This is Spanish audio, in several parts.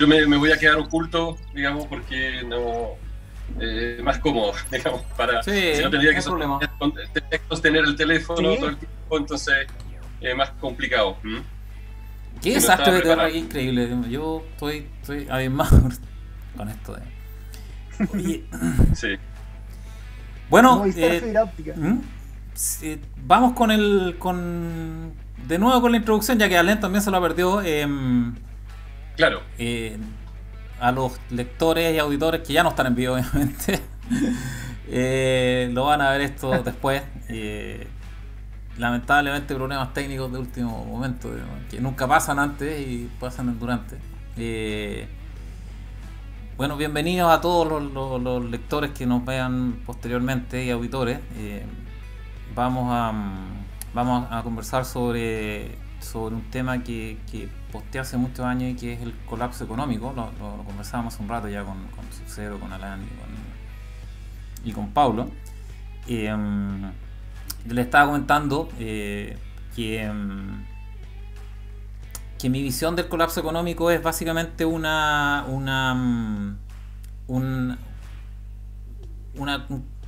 yo me voy a quedar oculto, digamos, porque no más cómodo, digamos, para Sí, si no no tendría que hay problema. sostener el teléfono Sí. todo el tiempo, entonces más complicado. Qué Si no estaba desastre de tierra, preparado. qué increíble. Yo estoy además con esto de. Oye, Sí. bueno, Movistar fibra óptica. sí, vamos con de nuevo con la introducción, ya que Allen también se lo perdió. Claro. A los lectores y auditores que ya no están en vivo, obviamente, lo van a ver esto después. Lamentablemente problemas técnicos de último momento, que nunca pasan antes y pasan durante. Bueno, bienvenidos a todos los lectores que nos vean posteriormente y auditores. Vamos a conversar sobre un tema que posteé hace muchos años y que es el colapso económico. Lo conversábamos hace un rato ya con Cero, con Alan y con Paulo. Le estaba comentando que mi visión del colapso económico es básicamente un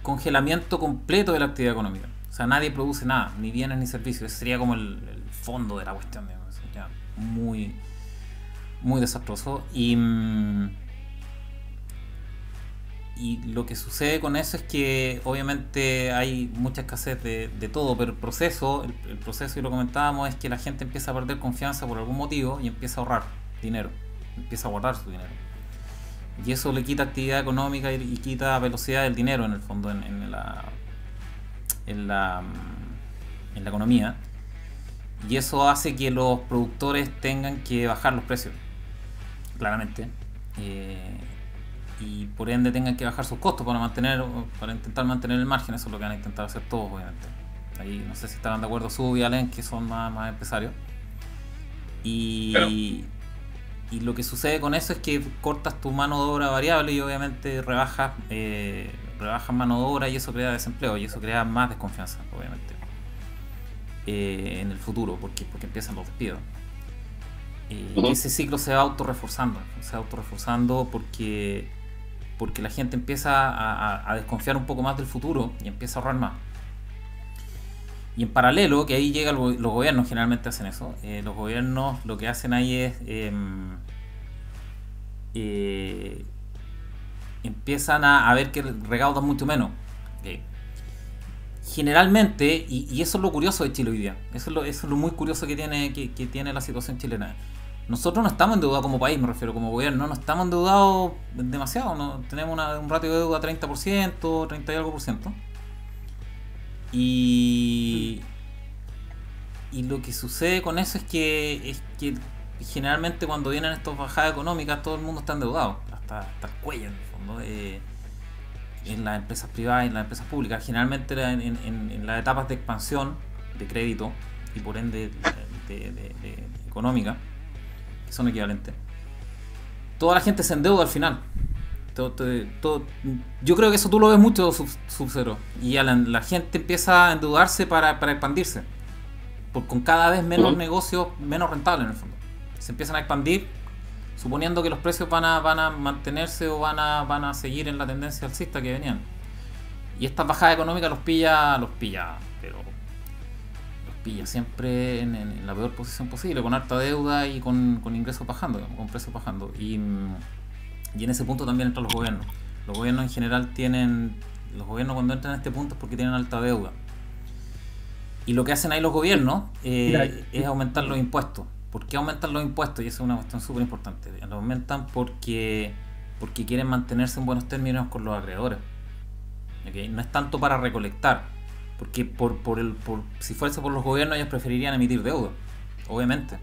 congelamiento completo de la actividad económica. O sea, nadie produce nada, ni bienes ni servicios. Ese sería como el fondo de la cuestión, digamos. Sería muy, muy desastroso. Y lo que sucede con eso es que obviamente hay mucha escasez de todo, pero el proceso, y lo comentábamos, es que la gente empieza a perder confianza por algún motivo y empieza a ahorrar dinero, empieza a guardar su dinero. Y eso le quita actividad económica y quita velocidad del dinero en el fondo, en la economía. Y eso hace que los productores tengan que bajar los precios, claramente. Y por ende tengan que bajar sus costos para intentar mantener el margen. Eso es lo que van a intentar hacer todos, obviamente. Ahí no sé si estarán de acuerdo Sub y Allen, que son más empresarios. Claro. Y lo que sucede con eso es que cortas tu mano de obra variable y obviamente rebajas mano de obra, y eso crea desempleo y eso crea más desconfianza, obviamente, en el futuro, porque empiezan los despidos. Y ese ciclo se va autorreforzando porque la gente empieza a desconfiar un poco más del futuro y empieza a ahorrar más. Y en paralelo, que ahí llegan los gobiernos, generalmente hacen eso. Los gobiernos lo que hacen ahí es empiezan a ver que recaudan mucho menos. Generalmente, y eso es lo curioso de Chile hoy día, eso es lo muy curioso que tiene la situación chilena. Nosotros no estamos endeudados como país, me refiero, como gobierno, no estamos endeudados demasiado, ¿no? Tenemos un ratio de deuda 30%, 30 y algo por ciento. Y lo que sucede con eso es que generalmente cuando vienen estas bajadas económicas todo el mundo está endeudado, hasta el cuello en el fondo, en las empresas privadas y en las empresas públicas. Generalmente en las etapas de expansión de crédito y por ende de económica, que son equivalentes, toda la gente se endeuda al final. Yo creo que eso tú lo ves mucho, Sub-Zero. Y la gente empieza a endeudarse para expandirse, con cada vez menos negocios, menos rentables en el fondo. Se empiezan a expandir suponiendo que los precios van a mantenerse o van a seguir en la tendencia alcista que venían. Y esta bajada económica los pilla siempre en la peor posición posible, con harta deuda y con ingresos bajando, con precios bajando. Y en ese punto también entran los gobiernos. Los gobiernos en general cuando entran a este punto es porque tienen alta deuda. Y lo que hacen ahí los gobiernos es aumentar los impuestos. ¿Por qué aumentan los impuestos? Y eso es una cuestión súper importante. Los aumentan porque quieren mantenerse en buenos términos con los acreedores. ¿Okay? No es tanto para recolectar, porque si fuese por los gobiernos ellos preferirían emitir deuda, obviamente.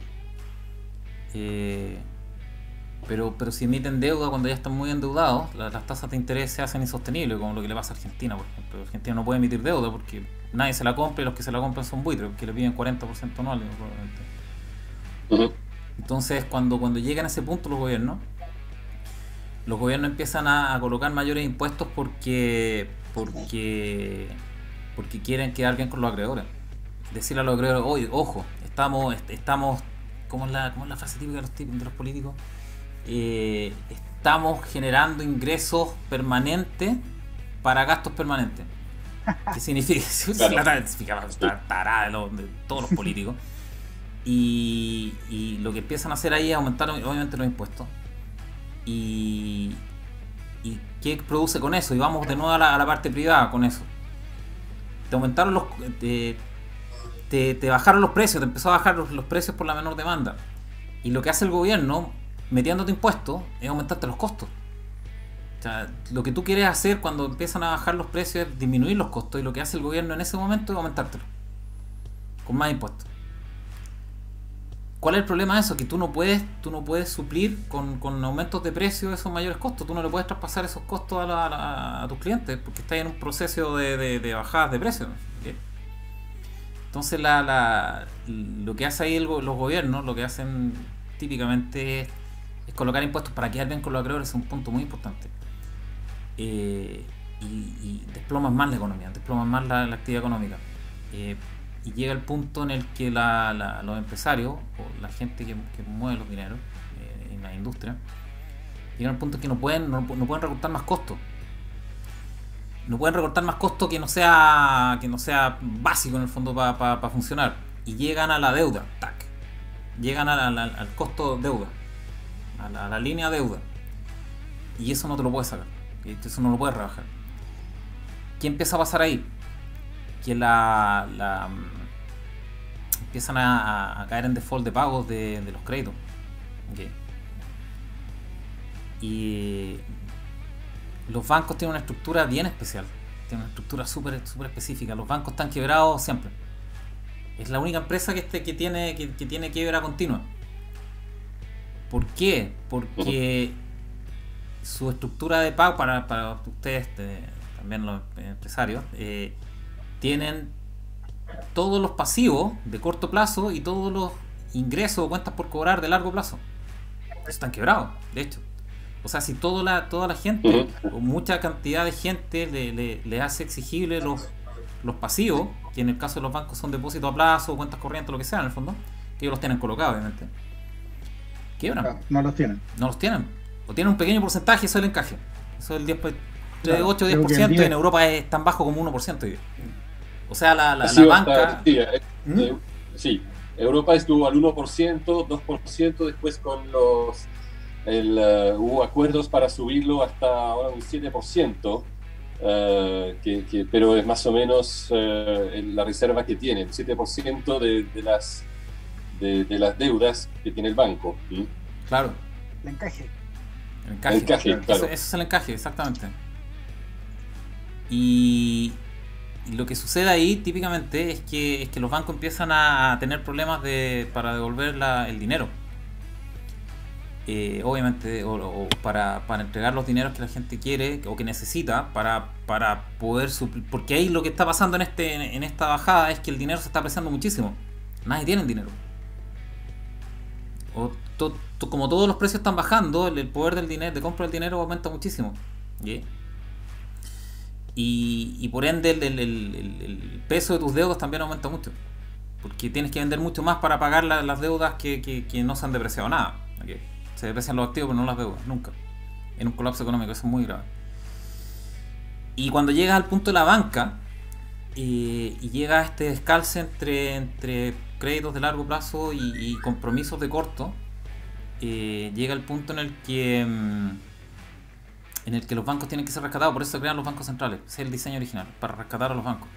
Pero si emiten deuda cuando ya están muy endeudados, las tasas de interés se hacen insostenibles, como lo que le pasa a Argentina, por ejemplo. Argentina no puede emitir deuda porque nadie se la compra y los que se la compran son buitres, que le piden 40% anual, probablemente. Entonces cuando llegan a ese punto los gobiernos empiezan a colocar mayores impuestos porque quieren quedar bien con los acreedores. Decirle a los acreedores, oye, ojo, estamos ¿cómo es la frase típica de los políticos? estamos generando ingresos permanentes para gastos permanentes. ¿Qué significa? Claro. La tarada de todos los políticos. Y lo que empiezan a hacer ahí es aumentar obviamente los impuestos. ¿Y qué produce con eso? Y vamos de nuevo a la parte privada con eso. Te aumentaron te bajaron los precios, te empezó a bajar los precios por la menor demanda. Y lo que hace el gobierno, metiéndote impuestos, es aumentarte los costos. O sea, lo que tú quieres hacer cuando empiezan a bajar los precios es disminuir los costos, y lo que hace el gobierno en ese momento es aumentártelo con más impuestos. ¿Cuál es el problema de eso? Que tú no puedes suplir con aumentos de precios esos mayores costos. Tú no le puedes traspasar esos costos a tus clientes porque estás en un proceso de bajadas de precios. ¿Okay? Entonces lo que hace ahí los gobiernos, lo que hacen típicamente es colocar impuestos para quedar bien con los acreedores. Es un punto muy importante. Y desploman más la economía, desploman más la actividad económica. Y llega el punto en el que los empresarios o la gente que mueve los dineros en la industria llegan al punto en que no pueden recortar más costos. No pueden recortar más costos que no sea básico en el fondo para funcionar. Y llegan a la deuda, ¡tac! Llegan al costo deuda, a la línea deuda. Y eso no te lo puedes sacar, eso no lo puedes rebajar. ¿Qué empieza a pasar ahí? Que empiezan a caer en default de pagos de los créditos. Okay. Y los bancos tienen una estructura bien especial, tienen una estructura súper específica. Los bancos están quebrados siempre. Es la única empresa que tiene quiebra continua. ¿Por qué? Porque su estructura de pago, para ustedes, también los empresarios, tienen todos los pasivos de corto plazo y todos los ingresos o cuentas por cobrar de largo plazo. Están quebrados, de hecho. O sea, si toda la gente, o mucha cantidad de gente le hace exigible los pasivos, que en el caso de los bancos son depósitos a plazo, cuentas corrientes, lo que sea en el fondo, que ellos los tienen colocados, obviamente, quiebran. No los tienen. No los tienen. O tienen un pequeño porcentaje, eso es el encaje. Eso es el 10%, Claro, 8 o creo que 10%, el en Europa es tan bajo como 1%. O sea, la Así va a banca... estar, sí, Europa estuvo al 1%, 2%, después con hubo acuerdos para subirlo hasta ahora un 7%, pero es más o menos la reserva que tiene, el 7% de las deudas que tiene el banco. Claro. El encaje. El encaje, claro. Eso es el encaje, exactamente. Y lo que sucede ahí típicamente es que los bancos empiezan a tener problemas para devolver el dinero. Obviamente, o para entregar los dineros que la gente quiere o que necesita para poder suplir. Porque ahí lo que está pasando en esta bajada es que el dinero se está apreciando muchísimo. Nadie tiene el dinero. Como todos los precios están bajando, el poder del dinero, de compra del dinero aumenta muchísimo. ¿Sí? Y por ende el peso de tus deudas también aumenta mucho. Porque tienes que vender mucho más para pagar las deudas que no se han depreciado nada. ¿Okay? Se deprecian los activos pero no las deudas, nunca. En un colapso económico, eso es muy grave. Y cuando llegas al punto de la banca y llega a este descalce entre créditos de largo plazo y compromisos de corto, llega el punto en el que los bancos tienen que ser rescatados. Por eso se crean los bancos centrales. Ese es el diseño original, para rescatar a los bancos.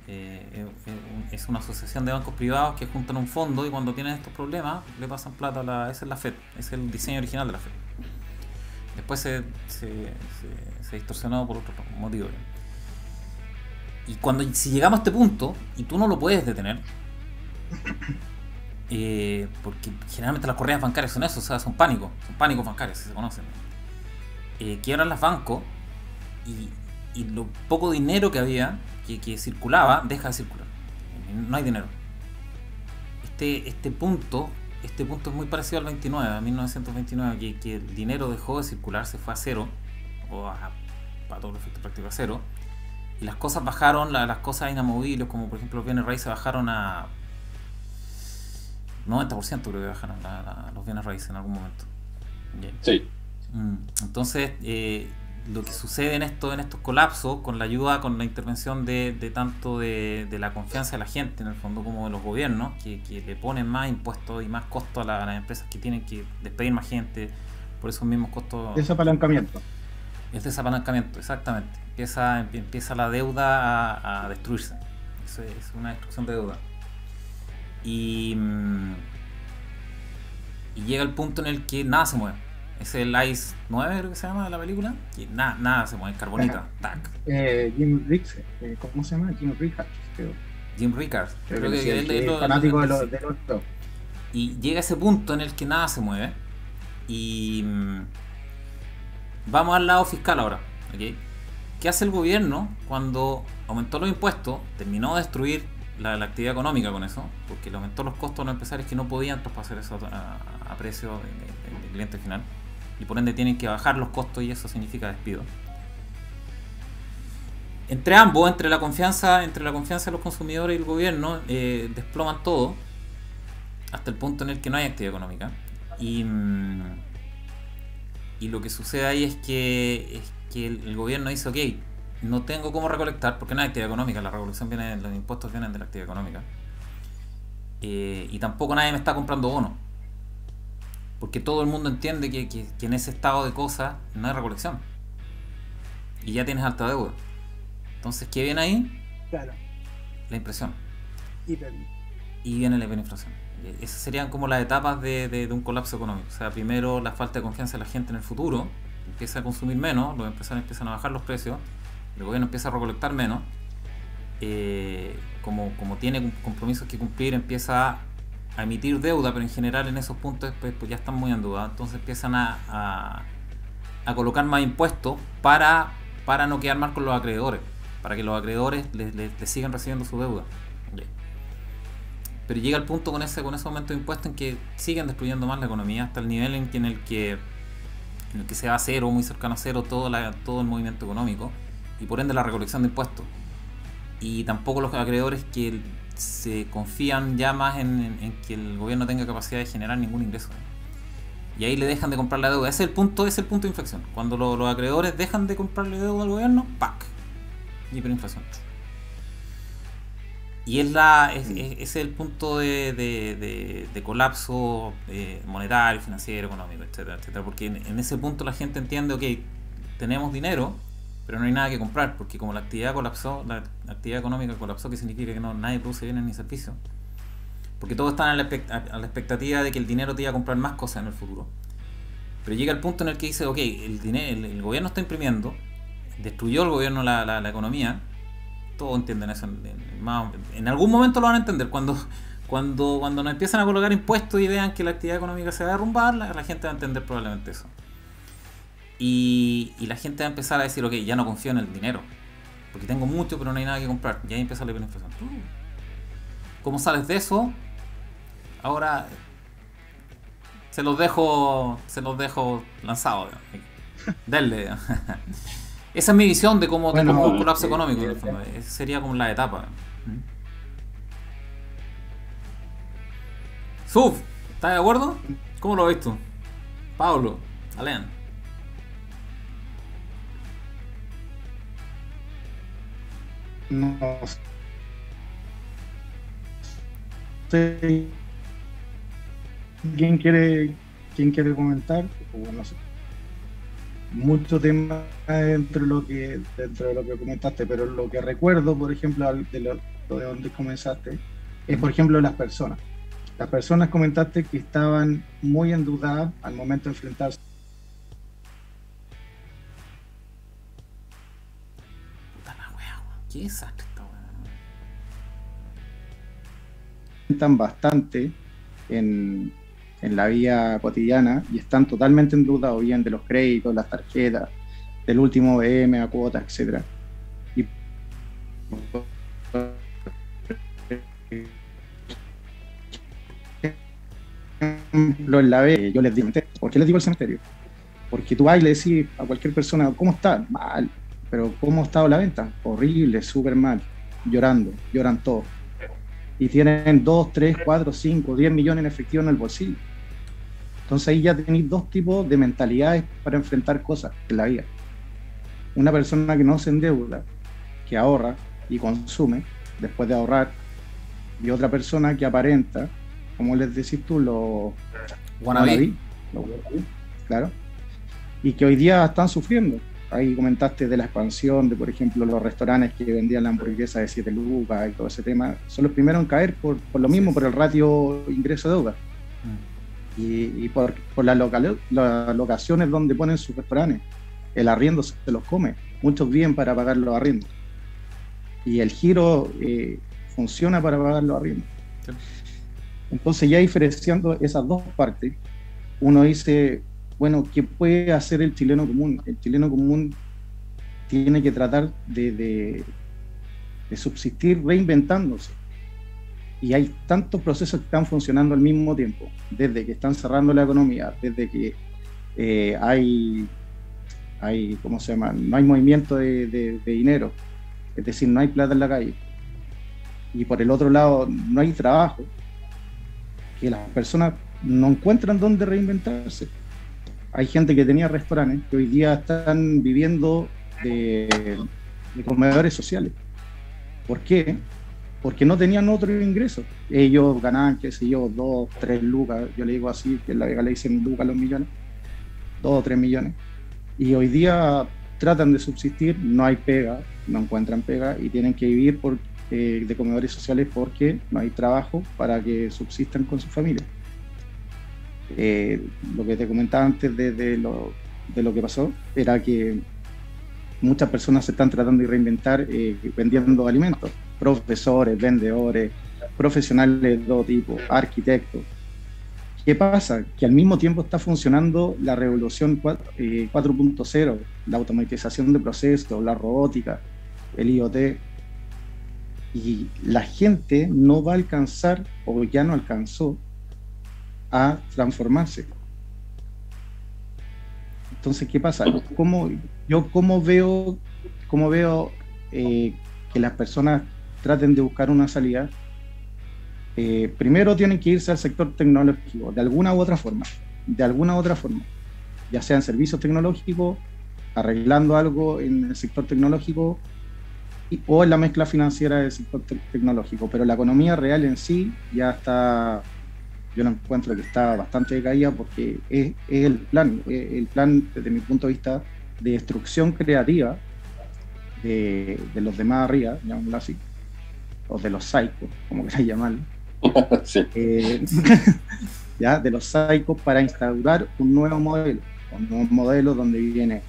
Es una asociación de bancos privados que juntan un fondo y cuando tienen estos problemas le pasan plata esa es la FED. Es el diseño original de la FED. Después se distorsionó por otros motivos. Y si llegamos a este punto y tú no lo puedes detener, porque generalmente las corridas bancarias son eso, o sea, son pánicos bancarios, si se conocen. Quiebran los bancos y lo poco dinero que había, que circulaba, deja de circular. No hay dinero. Este punto es muy parecido al 29, a 1929, que el dinero dejó de circular, se fue a cero, para todos los efectos prácticos a cero, y las cosas bajaron, las cosas inamovibles, como por ejemplo los bienes raíces, bajaron a 90%, creo que bajaron los bienes raíces en algún momento. Sí. Entonces, lo que sucede en estos colapsos, con la ayuda, con la intervención de tanto de la confianza de la gente, en el fondo, como de los gobiernos, que le ponen más impuestos y más costos a las empresas que tienen que despedir más gente, por esos mismos costos. Desapalancamiento. Es desapalancamiento, exactamente. Empieza la deuda a destruirse. Eso es una destrucción de deuda. Y llega el punto en el que nada se mueve. Es el ICE 9, creo que se llama, de la película. Que nada se mueve, carbonita. Tac. Jim Ricks, ¿cómo se llama? Jim Rickards, creo. Jim Rickards. Creo que él es fanático de los dos. Y llega ese punto en el que nada se mueve. Y vamos al lado fiscal ahora. ¿Okay? ¿Qué hace el gobierno cuando aumentó los impuestos? Terminó de destruir la actividad económica con eso, porque le aumentó los costos a los empresarios que no podían traspasar eso a precio del cliente final, y por ende tienen que bajar los costos, y eso significa despido. Entre ambos, entre la confianza de los consumidores y el gobierno, desploman todo hasta el punto en el que no hay actividad económica. Y lo que sucede ahí es que el gobierno dice, ok, no tengo cómo recolectar porque no hay actividad económica, la recolección viene, los impuestos vienen de la actividad económica, y tampoco nadie me está comprando bonos, porque todo el mundo entiende que en ese estado de cosas no hay recolección y ya tienes alta deuda. Entonces, ¿qué viene ahí? Claro. La impresión. Hiper. Y viene la hiperinflación. Esas serían como las etapas de un colapso económico. O sea, primero la falta de confianza de la gente en el futuro, empieza a consumir menos, los empresarios empiezan a bajar los precios, el gobierno empieza a recolectar menos, como tiene compromisos que cumplir, empieza a emitir deuda, pero en general en esos puntos pues ya están muy endeudados, entonces empiezan a colocar más impuestos para no quedar mal con los acreedores, para que los acreedores les sigan recibiendo su deuda. Pero llega el punto con ese aumento de impuestos en que siguen destruyendo más la economía, hasta el nivel en el que se va a cero, muy cercano a cero, todo el movimiento económico, y por ende la recolección de impuestos. Y tampoco los acreedores que se confían ya más en que el gobierno tenga capacidad de generar ningún ingreso. Y ahí le dejan de comprar la deuda. Ese es el punto de inflexión. Cuando los acreedores dejan de comprarle deuda al gobierno, ¡pac! Hiperinflación. Y ese es el punto de colapso monetario, financiero, económico, etcétera, etcétera. Porque en ese punto la gente entiende, ok, tenemos dinero, pero no hay nada que comprar, porque como la actividad colapsó, la actividad económica colapsó, que significa que nadie produce bienes ni servicios, porque todos están a la expectativa de que el dinero te iba a comprar más cosas en el futuro. Pero llega el punto en el que dice, ok, el gobierno está imprimiendo, destruyó el gobierno la economía. Todos entienden eso, en algún momento lo van a entender, cuando nos empiezan a colocar impuestos y vean que la actividad económica se va a derrumbar, la gente va a entender probablemente eso. Y la gente va a empezar a decir, ok, ya no confío en el dinero, porque tengo mucho pero no hay nada que comprar, y ahí empieza la hiperinflación. ¿Cómo sales de eso? Ahora se los dejo lanzados. Denle. Esa es mi visión de cómo un colapso económico, en el fondo. Sería como la etapa. Suf, ¿estás de acuerdo? ¿Cómo lo ves tú? Pablo, Alean. No sé. ¿Quién quiere comentar? O no sé. Mucho tema dentro de lo que comentaste, pero lo que recuerdo, por ejemplo, de donde comenzaste, es por ejemplo las personas. Las personas comentaste que estaban muy endeudadas al momento de enfrentarse. Puta la wea, qué desastre esta wea. Están bastante en la vida cotidiana y están totalmente endeudados, bien de los créditos, las tarjetas, del último BM a cuotas, etcétera. Y en la B, yo les digo, ¿por qué les digo el cementerio? Porque tú vas y le decís a cualquier persona, ¿cómo está? Mal. Pero ¿cómo ha estado la venta? Horrible, súper mal, lloran todos. Y tienen 2, 3, 4, 5, 10 millones en efectivo en el bolsillo. Entonces ahí ya tenéis dos tipos de mentalidades para enfrentar cosas en la vida. Una persona que no se endeuda, que ahorra y consume después de ahorrar, y otra persona que aparenta, como les decís tú, los Wannabe. Claro, y que hoy día están sufriendo. Ahí comentaste de la expansión, de por ejemplo los restaurantes que vendían la hamburguesa de 7 lucas y todo ese tema, son los primeros en caer por lo mismo, por el ratio ingreso-deuda. Y por las locaciones donde ponen sus restaurantes. El arriendo se los come, muchos viven para pagar los arriendos. Y el giro funciona para pagar los arriendos. Sí. Entonces ya diferenciando esas dos partes, uno dice, bueno, ¿qué puede hacer el chileno común? El chileno común tiene que tratar de subsistir reinventándose. Y hay tantos procesos que están funcionando al mismo tiempo, desde que están cerrando la economía, desde que hay, ¿cómo se llama? No hay movimiento de dinero, es decir, no hay plata en la calle. Y por el otro lado, no hay trabajo, que las personas no encuentran dónde reinventarse. Hay gente que tenía restaurantes que hoy día están viviendo de comedores sociales. ¿Por qué? Porque no tenían otro ingreso. Ellos ganaban, qué sé yo, 2, 3 lucas, yo le digo así, que en La Vega le dicen lucas a los millones, 2 o 3 millones. Y hoy día tratan de subsistir, no hay pega, no encuentran pega y tienen que vivir de comedores sociales porque no hay trabajo para que subsistan con su familia. Lo que te comentaba antes de lo que pasó era que muchas personas se están tratando de reinventar vendiendo alimentos, profesores, vendedores, profesionales de todo tipo, arquitectos. ¿Qué pasa? Que al mismo tiempo está funcionando la revolución 4.0, la automatización de procesos, la robótica, el IoT, y la gente no va a alcanzar, o ya no alcanzó, a transformarse. Entonces, ¿qué pasa? ¿Cómo veo que las personas traten de buscar una salida? Primero tienen que irse al sector tecnológico, de alguna u otra forma, ya sea en servicios tecnológicos, arreglando algo en el sector tecnológico, o en la mezcla financiera del sector tecnológico, pero la economía real en sí ya está, yo lo encuentro que está bastante decaída porque es el plan desde mi punto de vista de destrucción creativa de los demás arriba, llamémoslo así, o de los psicos, como queráis llamarlo. Sí. Ya, de los psicos para instaurar un nuevo modelo donde viene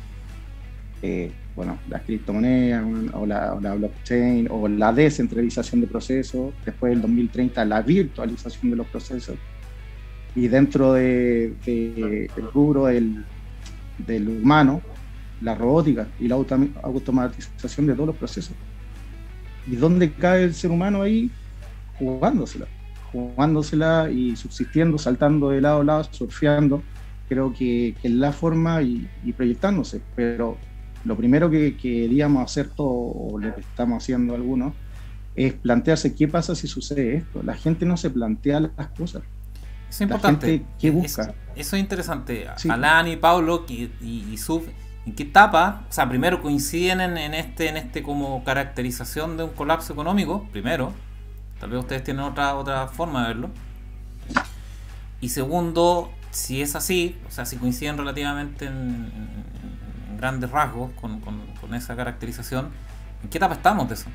las criptomonedas o la blockchain o la descentralización de procesos, después del 2030 la virtualización de los procesos, y dentro del rubro del humano, la robótica y la automatización de todos los procesos. ¿Y dónde cae el ser humano ahí? Jugándosela y subsistiendo, saltando de lado a lado, surfeando. Creo que es la forma y proyectándose, pero lo primero que queríamos hacer todos, o lo que estamos haciendo algunos, es plantearse qué pasa si sucede esto. La gente no se plantea las cosas. Es importante. Gente, ¿qué busca? Eso es interesante. Sí. Alan y Pablo y Suf, ¿en qué etapa? O sea, primero coinciden en este como caracterización de un colapso económico, primero. Tal vez ustedes tienen otra forma de verlo. Y segundo, si es así, o sea, si coinciden relativamente en grandes rasgos con esa caracterización, ¿en qué etapa estamos de eso?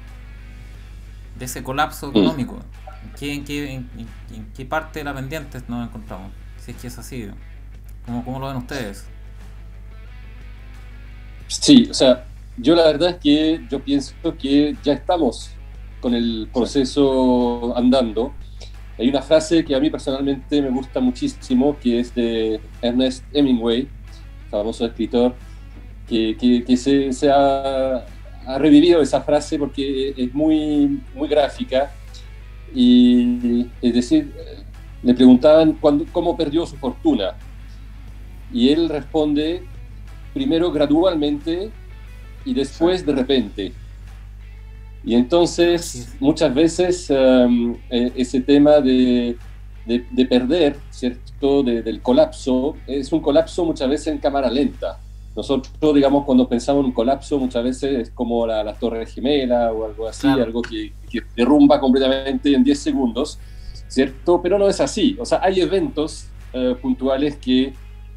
De ese colapso económico. ¿En qué parte de la pendiente nos encontramos? Si es que es así. ¿Cómo lo ven ustedes? Sí, o sea, yo la verdad es que yo pienso que ya estamos con el proceso andando. Hay una frase que a mí personalmente me gusta muchísimo, que es de Ernest Hemingway, famoso escritor, que se ha revivido esa frase porque es muy, muy gráfica. Y es decir, le preguntaban cómo perdió su fortuna, y él responde: primero gradualmente y después de repente. Y entonces muchas veces ese tema de de perder, ¿cierto?, del colapso, es un colapso muchas veces en cámara lenta. Nosotros, digamos, cuando pensamos en un colapso, muchas veces es como las Torres Gemelas o algo así, claro, algo que derrumba completamente en 10 segundos, ¿cierto? Pero no es así. O sea, hay eventos puntuales que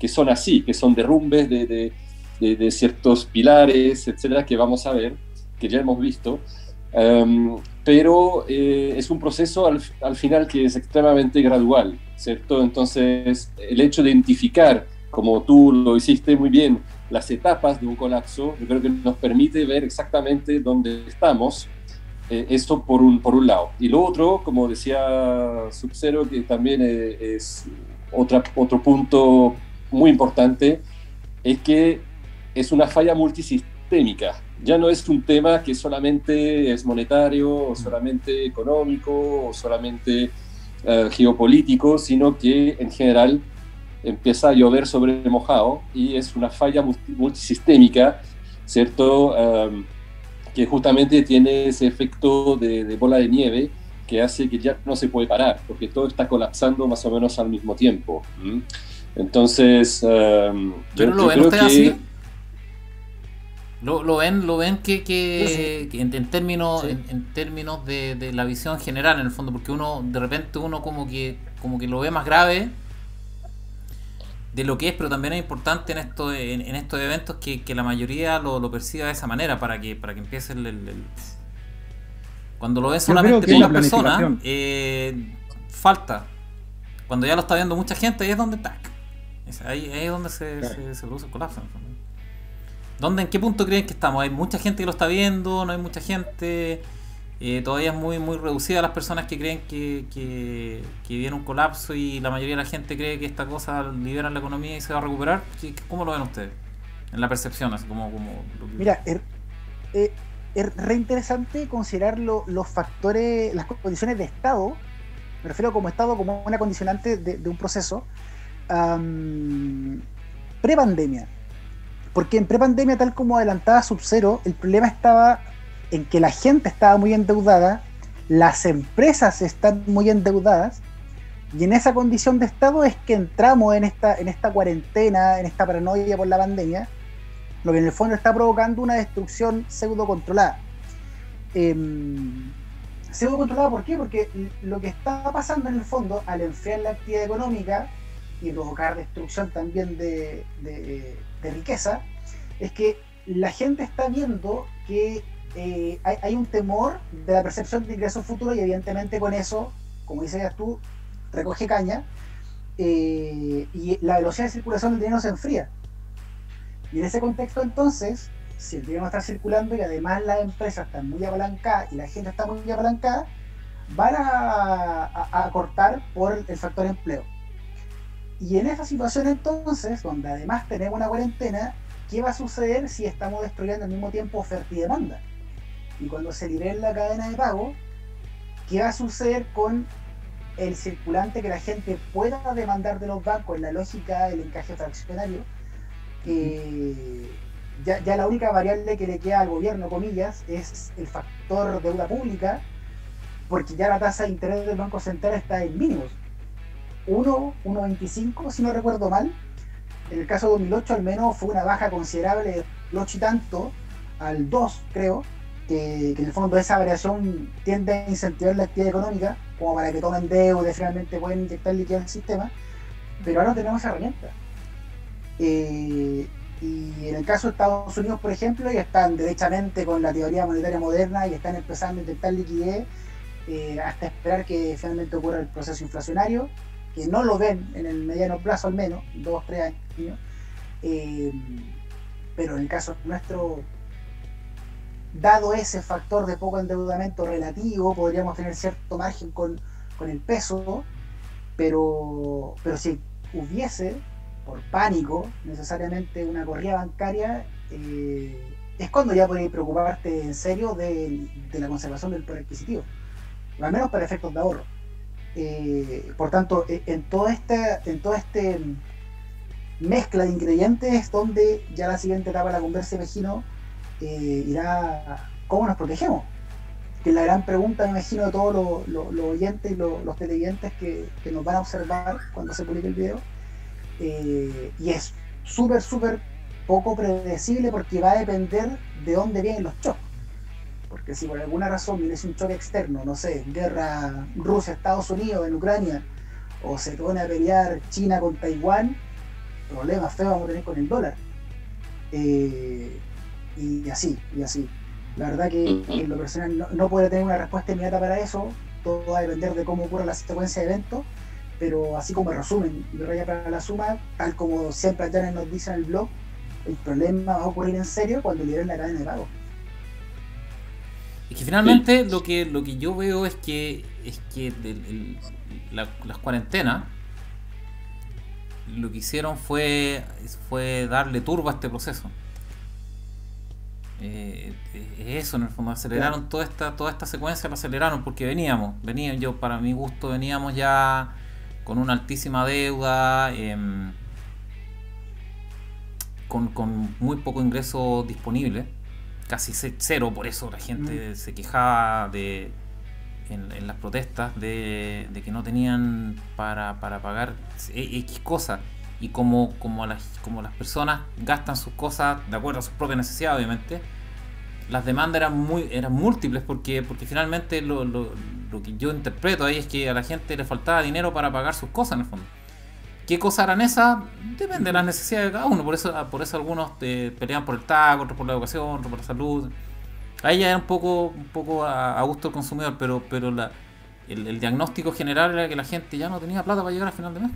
son así, que son derrumbes de ciertos pilares, etcétera, que vamos a ver, que ya hemos visto. Pero es un proceso al final que es extremadamente gradual, ¿cierto? Entonces, el hecho de identificar, como tú lo hiciste muy bien, las etapas de un colapso, yo creo que nos permite ver exactamente dónde estamos, eso por un lado. Y lo otro, como decía Sub-Zero, que también es otro punto muy importante, es que es una falla multisistémica. Ya no es un tema que solamente es monetario, o solamente económico, o solamente geopolítico, sino que en general empieza a llover sobre mojado y es una falla multisistémica, ¿cierto? Que justamente tiene ese efecto de bola de nieve que hace que ya no se puede parar, porque todo está colapsando más o menos al mismo tiempo. Entonces, ¿pero lo ven ustedes así? ¿Lo ven que en términos, sí, en términos de la visión general, en el fondo? Porque de repente uno como que lo ve más grave de lo que es, pero también es importante en estos eventos que la mayoría lo perciba de esa manera, para que empiece cuando lo ven solamente pocas personas, falta. Cuando ya lo está viendo mucha gente, ahí es donde está. Ahí es donde se produce el colapso. ¿En qué punto creen que estamos? ¿Hay mucha gente que lo está viendo? ¿No hay mucha gente? Todavía es muy, muy reducida las personas que creen que viene un colapso, y la mayoría de la gente cree que esta cosa libera la economía y se va a recuperar. ¿Cómo lo ven ustedes? En la percepción, así como Mira, es re interesante considerar los factores, las condiciones de Estado. Me refiero como Estado como una condicionante de un proceso pre-pandemia. Porque en prepandemia, tal como adelantaba Sub-Zero, el problema estaba en que la gente estaba muy endeudada, las empresas están muy endeudadas, y en esa condición de estado es que entramos en esta cuarentena, en esta paranoia por la pandemia, lo que en el fondo está provocando una destrucción pseudo controlada. Pseudo controlada, ¿por qué? Porque lo que está pasando en el fondo, al enfriar la actividad económica y provocar destrucción también de riqueza, es que la gente está viendo que hay un temor de la percepción de ingresos futuros, y evidentemente con eso, como dices tú, recoge caña, y la velocidad de circulación del dinero se enfría. Y en ese contexto, entonces, si el dinero está circulando y además las empresas están muy apalancadas y la gente está muy apalancada, van a cortar por el factor empleo. Y en esa situación, entonces, donde además tenemos una cuarentena, ¿qué va a suceder si estamos destruyendo al mismo tiempo oferta y demanda? Y cuando se libere la cadena de pago, ¿qué va a suceder con el circulante que la gente pueda demandar de los bancos en la lógica del encaje fraccionario? Ya la única variable que le queda al gobierno, comillas, es el factor deuda pública, porque ya la tasa de interés del Banco Central está en mínimos. 1,25, si no recuerdo mal. En el caso de 2008 al menos fue una baja considerable, del 8 y tanto al 2, creo, que en el fondo esa variación tiende a incentivar la actividad económica, como para que tomen deuda y finalmente pueden inyectar liquidez al sistema, pero ahora no tenemos esa herramienta. Y en el caso de Estados Unidos, por ejemplo, ya están derechamente con la teoría monetaria moderna y están empezando a inyectar liquidez hasta esperar que finalmente ocurra el proceso inflacionario, que no lo ven en el mediano plazo, al menos 2-3 años, pero en el caso nuestro, dado ese factor de poco endeudamiento relativo, podríamos tener cierto margen con el peso, pero si hubiese, por pánico, necesariamente una corrida bancaria, es cuando ya podéis preocuparte en serio de la conservación del poder adquisitivo, al menos para efectos de ahorro. Por tanto, en todo este mezcla de ingredientes es donde ya la siguiente etapa de la conversa, imagino, irá cómo nos protegemos. que es la gran pregunta, me imagino, de todos los oyentes y los televidentes que nos van a observar cuando se publique el video. Y es súper, súper poco predecible porque va a depender de dónde vienen los choques. Porque si por alguna razón viene un choque externo, no sé, guerra Rusia-Estados Unidos en Ucrania, o se pone a pelear China con Taiwán, problemas feos vamos a tener con el dólar. Y así. La verdad que en lo personal no podré tener una respuesta inmediata para eso, todo va a depender de cómo ocurra la secuencia de eventos, pero así como resumen y raya para la suma, tal como siempre allá nos dice en el blog, el problema va a ocurrir en serio cuando liberen la cadena de pago. Es que finalmente lo que yo veo es que las cuarentenas lo que hicieron fue darle turbo a este proceso. Eso en el fondo, aceleraron toda esta secuencia, la aceleraron porque yo para mi gusto veníamos ya con una altísima deuda, con muy poco ingreso disponible, casi cero, por eso la gente se quejaba en las protestas de que no tenían para pagar X cosas. Y como las personas gastan sus cosas de acuerdo a sus propias necesidades, obviamente, las demandas eran múltiples porque finalmente lo que yo interpreto ahí es que a la gente le faltaba dinero para pagar sus cosas en el fondo. ¿Qué cosas eran esas? Depende de las necesidades de cada uno. Por eso algunos pelean por el taco, otros por la educación, otros por la salud. Ahí ya era un poco a gusto del consumidor, pero el diagnóstico general era que la gente ya no tenía plata para llegar al final de mes.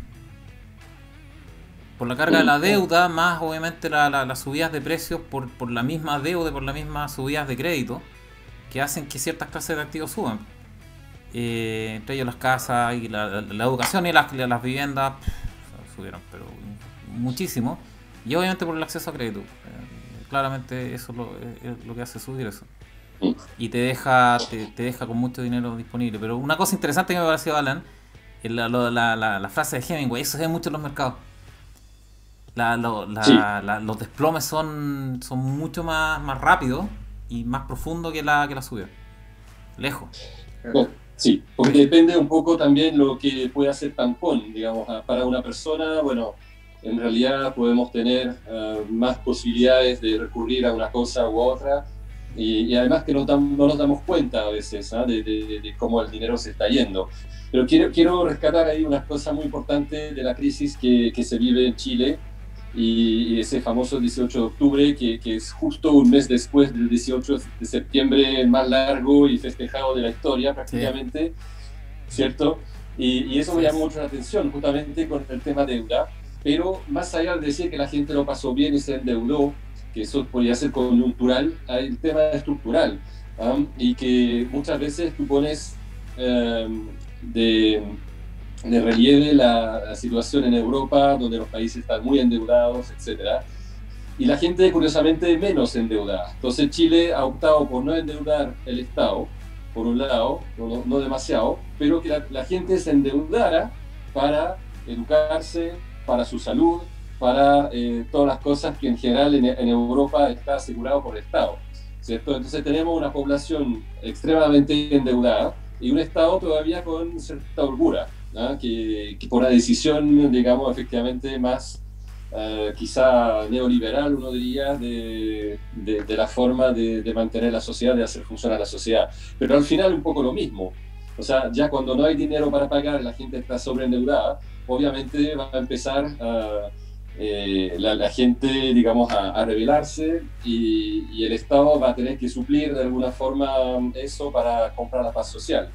Por la carga de la deuda, más obviamente las subidas de precios por la misma deuda, por las mismas subidas de crédito, que hacen que ciertas clases de activos suban. Entre ellos las casas y la educación y las viviendas subieron, pero muchísimo. Y obviamente por el acceso a crédito. Claramente eso es lo que hace subir eso. Y te deja con mucho dinero disponible. Pero una cosa interesante que me pareció, Alan, es la frase de Hemingway. Eso se ve mucho en los mercados. Los desplomes son mucho más rápidos y más profundos que la subida. Lejos. Bueno, sí, porque depende un poco también lo que puede hacer tampón, digamos, para una persona. Bueno, en realidad podemos tener más posibilidades de recurrir a una cosa u otra y además que no nos damos cuenta a veces de cómo el dinero se está yendo. Pero quiero rescatar ahí unas cosas muy importantes de la crisis que se vive en Chile. Y ese famoso 18 de octubre, que es justo un mes después del 18 de septiembre, el más largo y festejado de la historia prácticamente, ¿cierto? Y eso me llamó mucho la atención, justamente con el tema deuda, pero más allá de decir que la gente lo pasó bien y se endeudó, que eso podría ser coyuntural, hay el tema estructural, y que muchas veces tú pones de relieve la situación en Europa, donde los países están muy endeudados, etc. Y la gente, curiosamente, menos endeudada. Entonces Chile ha optado por no endeudar el Estado, por un lado, no demasiado, pero que la gente se endeudara para educarse, para su salud, para todas las cosas que en general en Europa está asegurado por el Estado, ¿cierto? Entonces tenemos una población extremadamente endeudada y un Estado todavía con cierta holgura, ¿no? Que por la decisión, digamos, efectivamente más quizá neoliberal, uno diría, de la forma de mantener la sociedad, de hacer funcionar la sociedad. Pero al final un poco lo mismo. O sea, ya cuando no hay dinero para pagar, la gente está sobreendeudada, obviamente va a empezar la gente, digamos, a rebelarse y el Estado va a tener que suplir de alguna forma eso para comprar la paz social.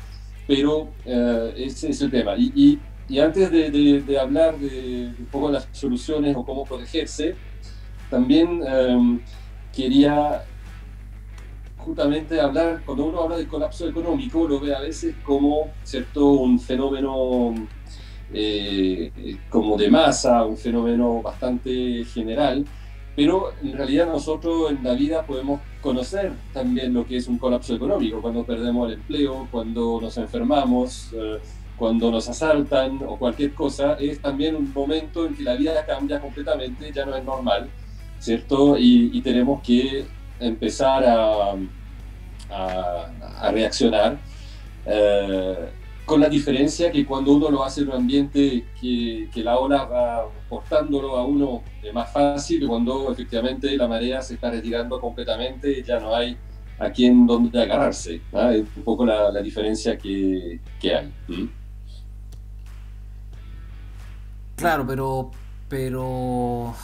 Pero ese es el tema. Y antes de hablar de un poco las soluciones o cómo protegerse, también quería justamente hablar, cuando uno habla del colapso económico, lo ve a veces como, ¿cierto?, un fenómeno como de masa, un fenómeno bastante general, pero en realidad nosotros en la vida podemos conocer también lo que es un colapso económico, cuando perdemos el empleo, cuando nos enfermamos, cuando nos asaltan o cualquier cosa. Es también un momento en que la vida cambia completamente, ya no es normal, ¿cierto? Y tenemos que empezar a reaccionar, con la diferencia que cuando uno lo hace en un ambiente que la ola va portándolo a uno más fácil, cuando efectivamente la marea se está retirando completamente, ya no hay a quién donde agarrarse, ¿no? Es un poco la diferencia que hay. Claro, pero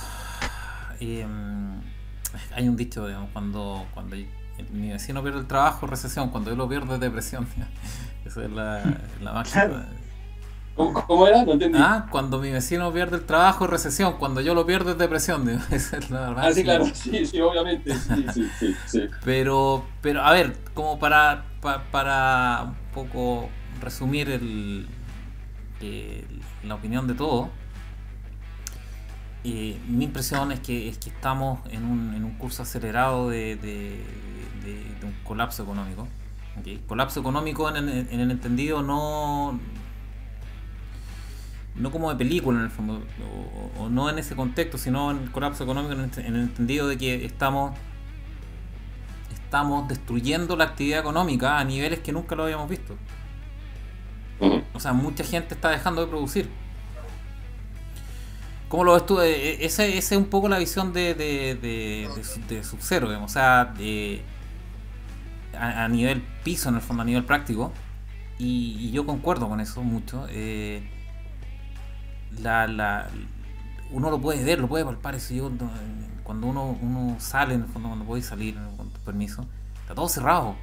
hay un dicho, digamos, cuando mi vecino pierde el trabajo, recesión; cuando yo lo pierdo, es depresión. Esa es la máxima. ¿Cómo era? No entendí. Cuando mi vecino pierde el trabajo, es recesión; cuando yo lo pierdo, es depresión. Esa es la máxima. Sí, claro, sí, obviamente. Sí. Pero, a ver, como para un poco resumir la opinión de todo, mi impresión es que estamos en un curso acelerado de un colapso económico. ¿Okay? Colapso económico en el entendido no como de película, en el fondo, o no en ese contexto, sino en el colapso económico en el entendido de que estamos destruyendo la actividad económica a niveles que nunca lo habíamos visto. O sea, mucha gente está dejando de producir. ¿Cómo lo ves tú? Esa es un poco la visión de Sub-Zero, digamos. O sea, a nivel piso, en el fondo, a nivel práctico. Y yo concuerdo con eso mucho. Uno lo puede ver, lo puede palpar. Eso cuando uno sale, en el fondo, cuando puede salir con tu permiso, está todo cerrado.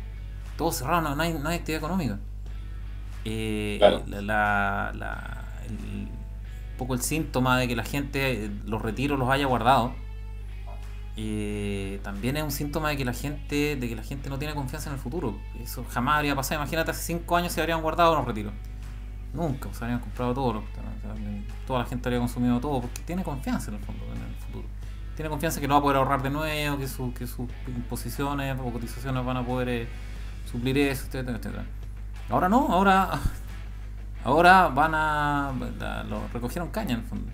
Todo cerrado, no hay actividad económica. Claro. Un poco el síntoma de que la gente los retiros los haya guardado, también es un síntoma de que la gente no tiene confianza en el futuro. Eso jamás habría pasado. Imagínate, hace 5 años se habrían guardado los retiros. Nunca, se habrían comprado todo. Toda la gente habría consumido todo porque tiene confianza en el fondo, en el futuro. Tiene confianza que lo va a poder ahorrar de nuevo, que sus imposiciones o cotizaciones van a poder suplir eso, etcétera. Ahora no, ahora lo recogieron caña en el fondo.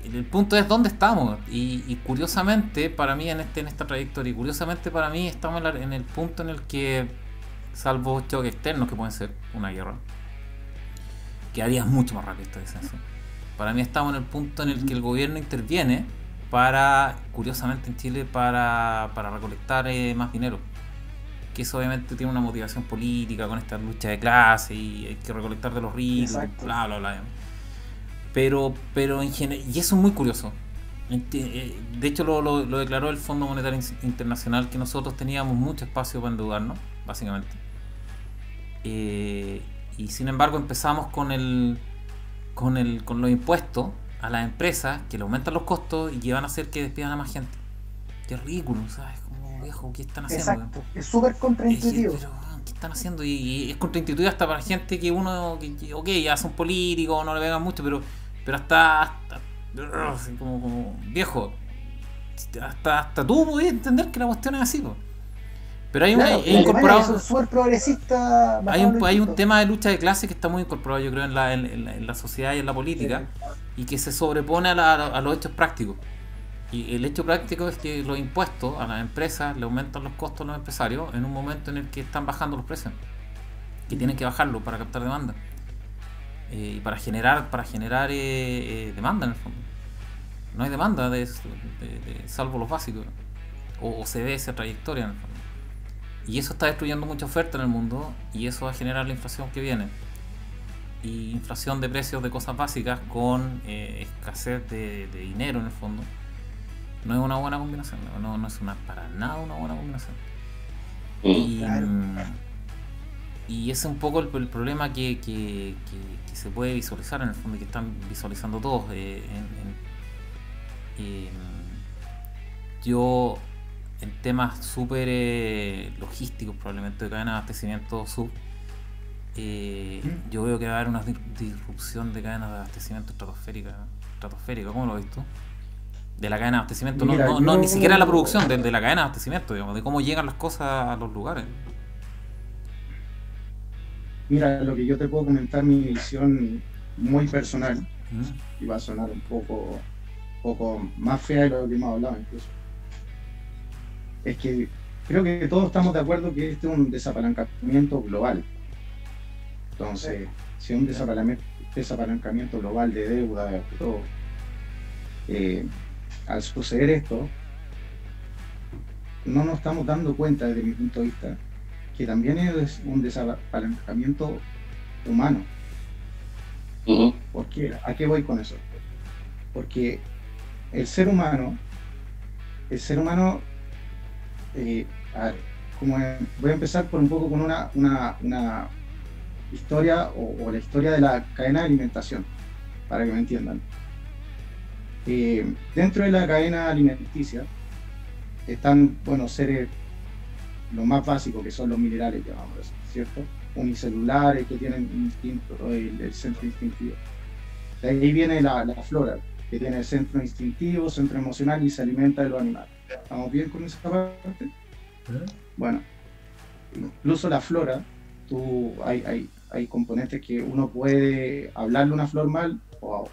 El punto es dónde estamos, y curiosamente para mí en esta trayectoria, estamos en el punto en el que, salvo choques externos que pueden ser una guerra, que haría mucho más rápido este descenso, para mí estamos en el punto en el que el gobierno interviene curiosamente en Chile, para recolectar más dinero. Que eso obviamente tiene una motivación política con esta lucha de clase y hay que recolectar de los ricos, bla bla bla. Pero en general, y eso es muy curioso. De hecho lo declaró el Fondo Monetario Internacional, que nosotros teníamos mucho espacio para endeudarnos, básicamente. Y sin embargo empezamos con los impuestos a las empresas, que le aumentan los costos y que van a hacer que despidan a más gente. Qué ridículo, ¿sabes? Viejo, ¿qué están haciendo? Exacto, es súper contraintuitivo. Pero, ¿qué están haciendo? Y es contraintuitivo hasta para gente que ok, ya son políticos, no le pegan mucho, pero hasta como viejo, hasta tú podías entender que la cuestión es así, po. Pero hay incorporado, son súper progresistas. hay un tema de lucha de clase que está muy incorporado, yo creo, en la sociedad y en la política, y que se sobrepone a los hechos prácticos. Y el hecho práctico es que los impuestos a las empresas le aumentan los costos a los empresarios en un momento en el que están bajando los precios, que tienen que bajarlo para captar demanda, y para generar demanda en el fondo. No hay demanda salvo los básicos, o se ve esa trayectoria en el fondo. Y eso está destruyendo mucha oferta en el mundo, y eso va a generar la inflación que viene. Y inflación de precios de cosas básicas con escasez de dinero en el fondo. No es una buena combinación, no es para nada una buena combinación. Y ese es un poco el problema que se puede visualizar en el fondo, y que están visualizando todos. Yo, en temas súper logísticos, probablemente de cadena de abastecimiento yo veo que va a haber una disrupción de cadenas de abastecimiento estratosférica. ¿Cómo lo ves tú? De la cadena de abastecimiento, mira, ni siquiera la producción, de la cadena de abastecimiento, digamos, de cómo llegan las cosas a los lugares. Mira, lo que yo te puedo comentar, mi visión muy personal, y va a sonar un poco más fea de lo que hemos hablado incluso, es que creo que todos estamos de acuerdo que este es un desapalancamiento global. Entonces, si un desapalancamiento global de deuda, de todo, al suceder esto, no nos estamos dando cuenta, desde mi punto de vista, que también es un desapalancamiento humano. ¿Por qué? ¿A qué voy con eso? Porque el ser humano, a ver, voy a empezar por un poco con una historia o la historia de la cadena de alimentación, para que me entiendan. Dentro de la cadena alimenticia están, bueno, seres, lo más básico, que son los minerales, llamamos, ¿cierto? Unicelulares, que tienen instinto, el centro instintivo. De ahí viene la flora, que tiene el centro instintivo, centro emocional y se alimenta de los animales. ¿Estamos bien con esa parte? Bueno, incluso la flora, hay componentes que uno puede hablarle a una flor mal o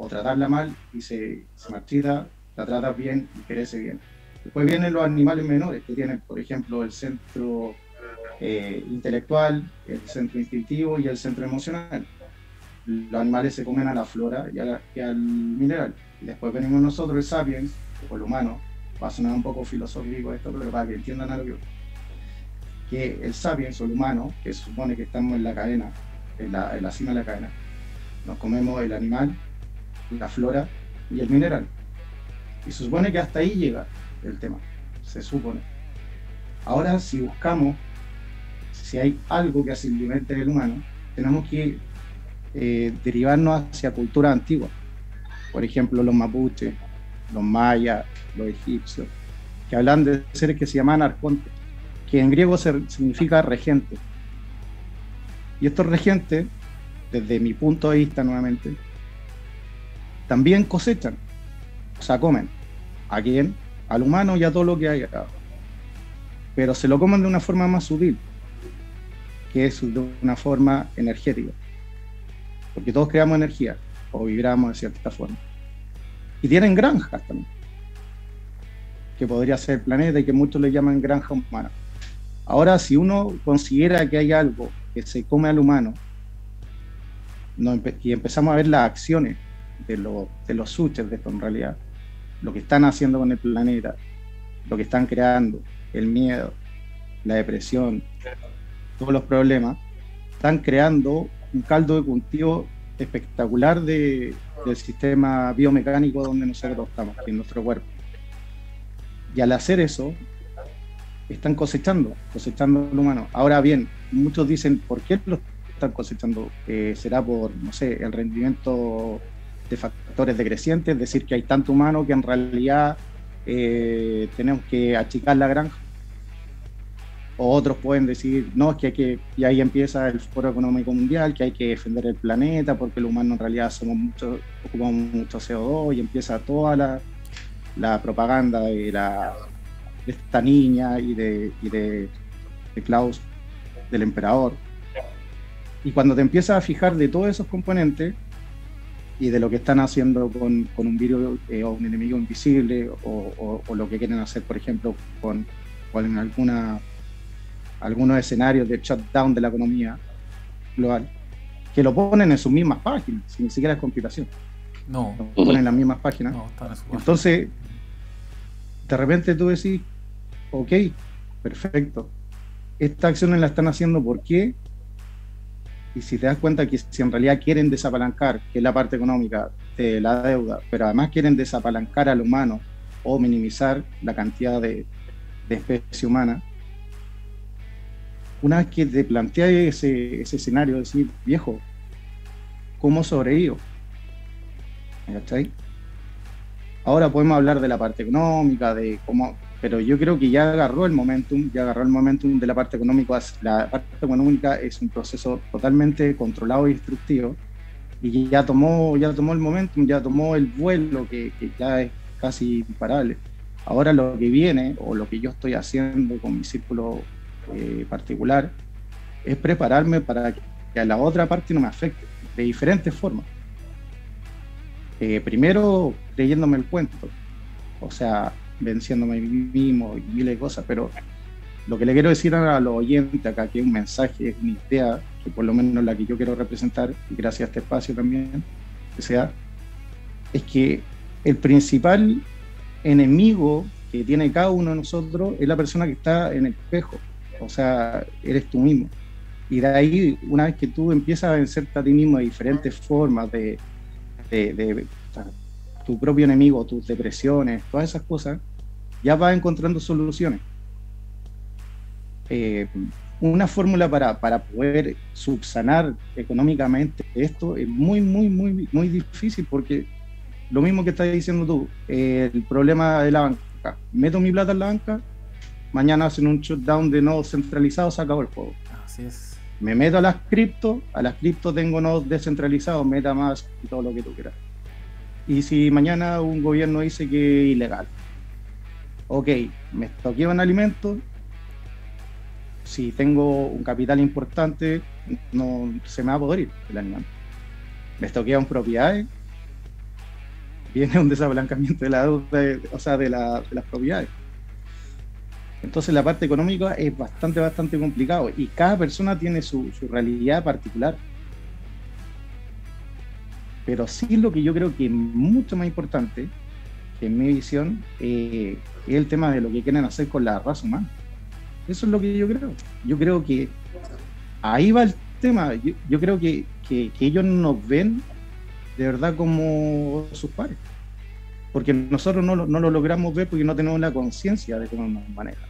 tratarla mal y se marchita, la tratas bien y crece bien. Después vienen los animales menores, que tienen, por ejemplo, el centro intelectual, el centro instintivo y el centro emocional. Los animales se comen a la flora y al mineral. Y después venimos nosotros, el sapiens, o el humano. Va a sonar un poco filosófico esto, pero para que entiendan algo, que el sapiens o el humano, que se supone que estamos en la cadena, en la cima de la cadena, nos comemos el animal, la flora y el mineral. Y se supone que hasta ahí llega el tema, se supone. Ahora, si buscamos, si hay algo que alimente el humano, tenemos que derivarnos hacia culturas antiguas. Por ejemplo, los mapuches, los mayas, los egipcios, que hablan de seres que se llaman arcontes, que en griego significa regente. Y estos regentes, desde mi punto de vista nuevamente, también cosechan, o sea, comen. ¿A quién? Al humano y a todo lo que hay acá. Pero se lo comen de una forma más sutil, que es de una forma energética. Porque todos creamos energía, o vibramos de cierta forma. Y tienen granjas también, que podría ser el planeta y que muchos le llaman granja humana. Ahora, si uno considera que hay algo que se come al humano, y empezamos a ver las acciones de los switches de esto en realidad, lo que están haciendo con el planeta, lo que están creando, el miedo, la depresión, todos los problemas, están creando un caldo de cultivo espectacular del sistema biomecánico donde nosotros estamos, en nuestro cuerpo. Y al hacer eso, están cosechando al humano. Ahora bien, muchos dicen, ¿por qué lo están cosechando? ¿Será por, no sé, el rendimiento de factores decrecientes? Es decir, que hay tanto humano que en realidad tenemos que achicar la granja. O otros pueden decir, no, es que hay que, y ahí empieza el Foro Económico Mundial, que hay que defender el planeta porque el humano en realidad ocupamos mucho CO2, y empieza toda la propaganda de esta niña y de Klaus, del emperador. Y cuando te empiezas a fijar de todos esos componentes y de lo que están haciendo con un virus o un enemigo invisible, o lo que quieren hacer, por ejemplo, con algunos escenarios de shutdown de la economía global, que lo ponen en sus mismas páginas, si ni siquiera es conspiración. No. Lo ponen en las mismas páginas. No, están en su página. Entonces, de repente tú decís, ok, perfecto, estas acciones las están haciendo, ¿por qué? Y si te das cuenta que si en realidad quieren desapalancar, que es la parte económica de la deuda, pero además quieren desapalancar al humano o minimizar la cantidad de especie humana, una vez que te planteas ese escenario, decir, viejo, ¿cómo sobrevivo? ¿Cachai? Ahora podemos hablar de la parte económica, de cómo, pero yo creo que ya agarró el momentum de la parte económica. La parte económica es un proceso totalmente controlado y destructivo, y ya tomó el momentum, ya tomó el vuelo que ya es casi imparable. Ahora lo que viene, o lo que yo estoy haciendo con mi círculo particular, es prepararme para que a la otra parte no me afecte, de diferentes formas. Primero, creyéndome el cuento, o sea, venciéndome a mí mismo y miles de cosas, pero lo que le quiero decir a los oyentes acá, que es un mensaje, es una idea, que por lo menos la que yo quiero representar, y gracias a este espacio también, que sea, es que el principal enemigo que tiene cada uno de nosotros es la persona que está en el espejo, o sea, eres tú mismo. Y de ahí, una vez que tú empiezas a vencerte a ti mismo de diferentes formas de tu propio enemigo, tus depresiones, todas esas cosas, ya vas encontrando soluciones. Una fórmula para poder subsanar económicamente esto es muy, muy, muy, muy difícil, porque lo mismo que estás diciendo tú, el problema de la banca, meto mi plata en la banca, mañana hacen un shutdown de nodos centralizados, se acabó el juego. Así es. Me meto a las cripto tengo nodos descentralizados, MetaMask y todo lo que tú quieras. Y si mañana un gobierno dice que es ilegal, ok, me estoqueo en alimentos, si tengo un capital importante, no se me va a poder ir el animal. Me estoqueo en propiedades, viene un desabalancamiento de la deuda, o sea, de las propiedades. Entonces la parte económica es bastante complicado, y cada persona tiene su realidad particular. Pero sí, lo que yo creo que es mucho más importante, que en mi visión, es el tema de lo que quieren hacer con la raza humana. Eso es lo que yo creo. Yo creo que ahí va el tema. Yo creo que ellos nos ven de verdad como sus pares, porque nosotros no lo logramos ver porque no tenemos la conciencia de cómo nos manejan.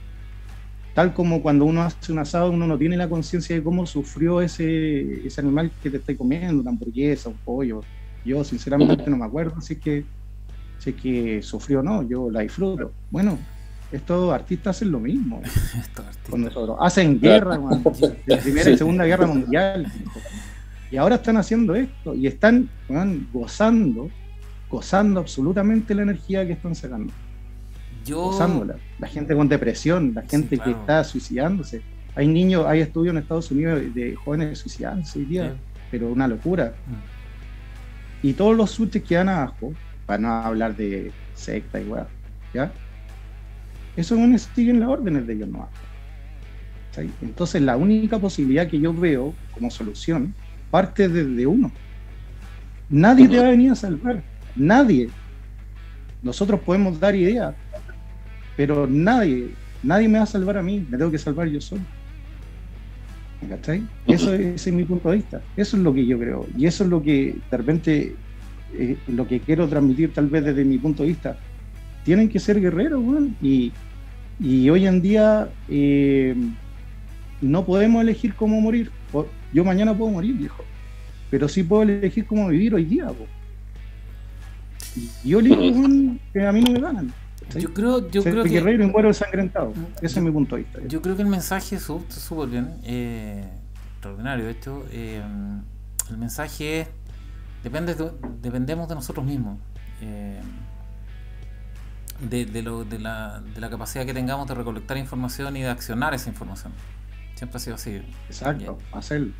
Tal como cuando uno hace un asado, uno no tiene la conciencia de cómo sufrió ese animal que te está comiendo, una hamburguesa, un pollo. Yo sinceramente no me acuerdo si es que sufrió o no, yo la disfruto. Bueno, estos artistas hacen lo mismo con nosotros. Hacen guerra, man, la Primera y Segunda Guerra Mundial. Y ahora están haciendo esto y están, man, gozando absolutamente la energía que están sacando. Gozándola. La gente con depresión, la gente que está suicidándose. Hay estudios en Estados Unidos de jóvenes suicidándose hoy día, pero una locura. Y todos los switches que dan abajo, para no hablar de secta y weá, ¿ya? Esos siguen las órdenes de ellos, no. ¿Sí? Entonces la única posibilidad que yo veo como solución parte desde uno. Nadie te va a venir a salvar, nadie. Nosotros podemos dar ideas, pero nadie me va a salvar a mí, me tengo que salvar yo solo. ¿Me cachai? Ese es mi punto de vista, eso es lo que yo creo, y eso es lo que de repente lo que quiero transmitir tal vez desde mi punto de vista. Tienen que ser guerreros, weón, y hoy en día no podemos elegir cómo morir. Yo mañana puedo morir, viejo, pero sí puedo elegir cómo vivir hoy día, po. Y yo elijo, weón, que a mí no me ganan. ¿Sí? Yo creo que guerrero y muero ensangrentado. Ese es mi punto de vista. Yo creo que el mensaje es súper bien, extraordinario. De hecho, el mensaje es: dependemos de nosotros mismos, de la capacidad que tengamos de recolectar información y de accionar esa información. Siempre ha sido así. Exacto, hacerlo.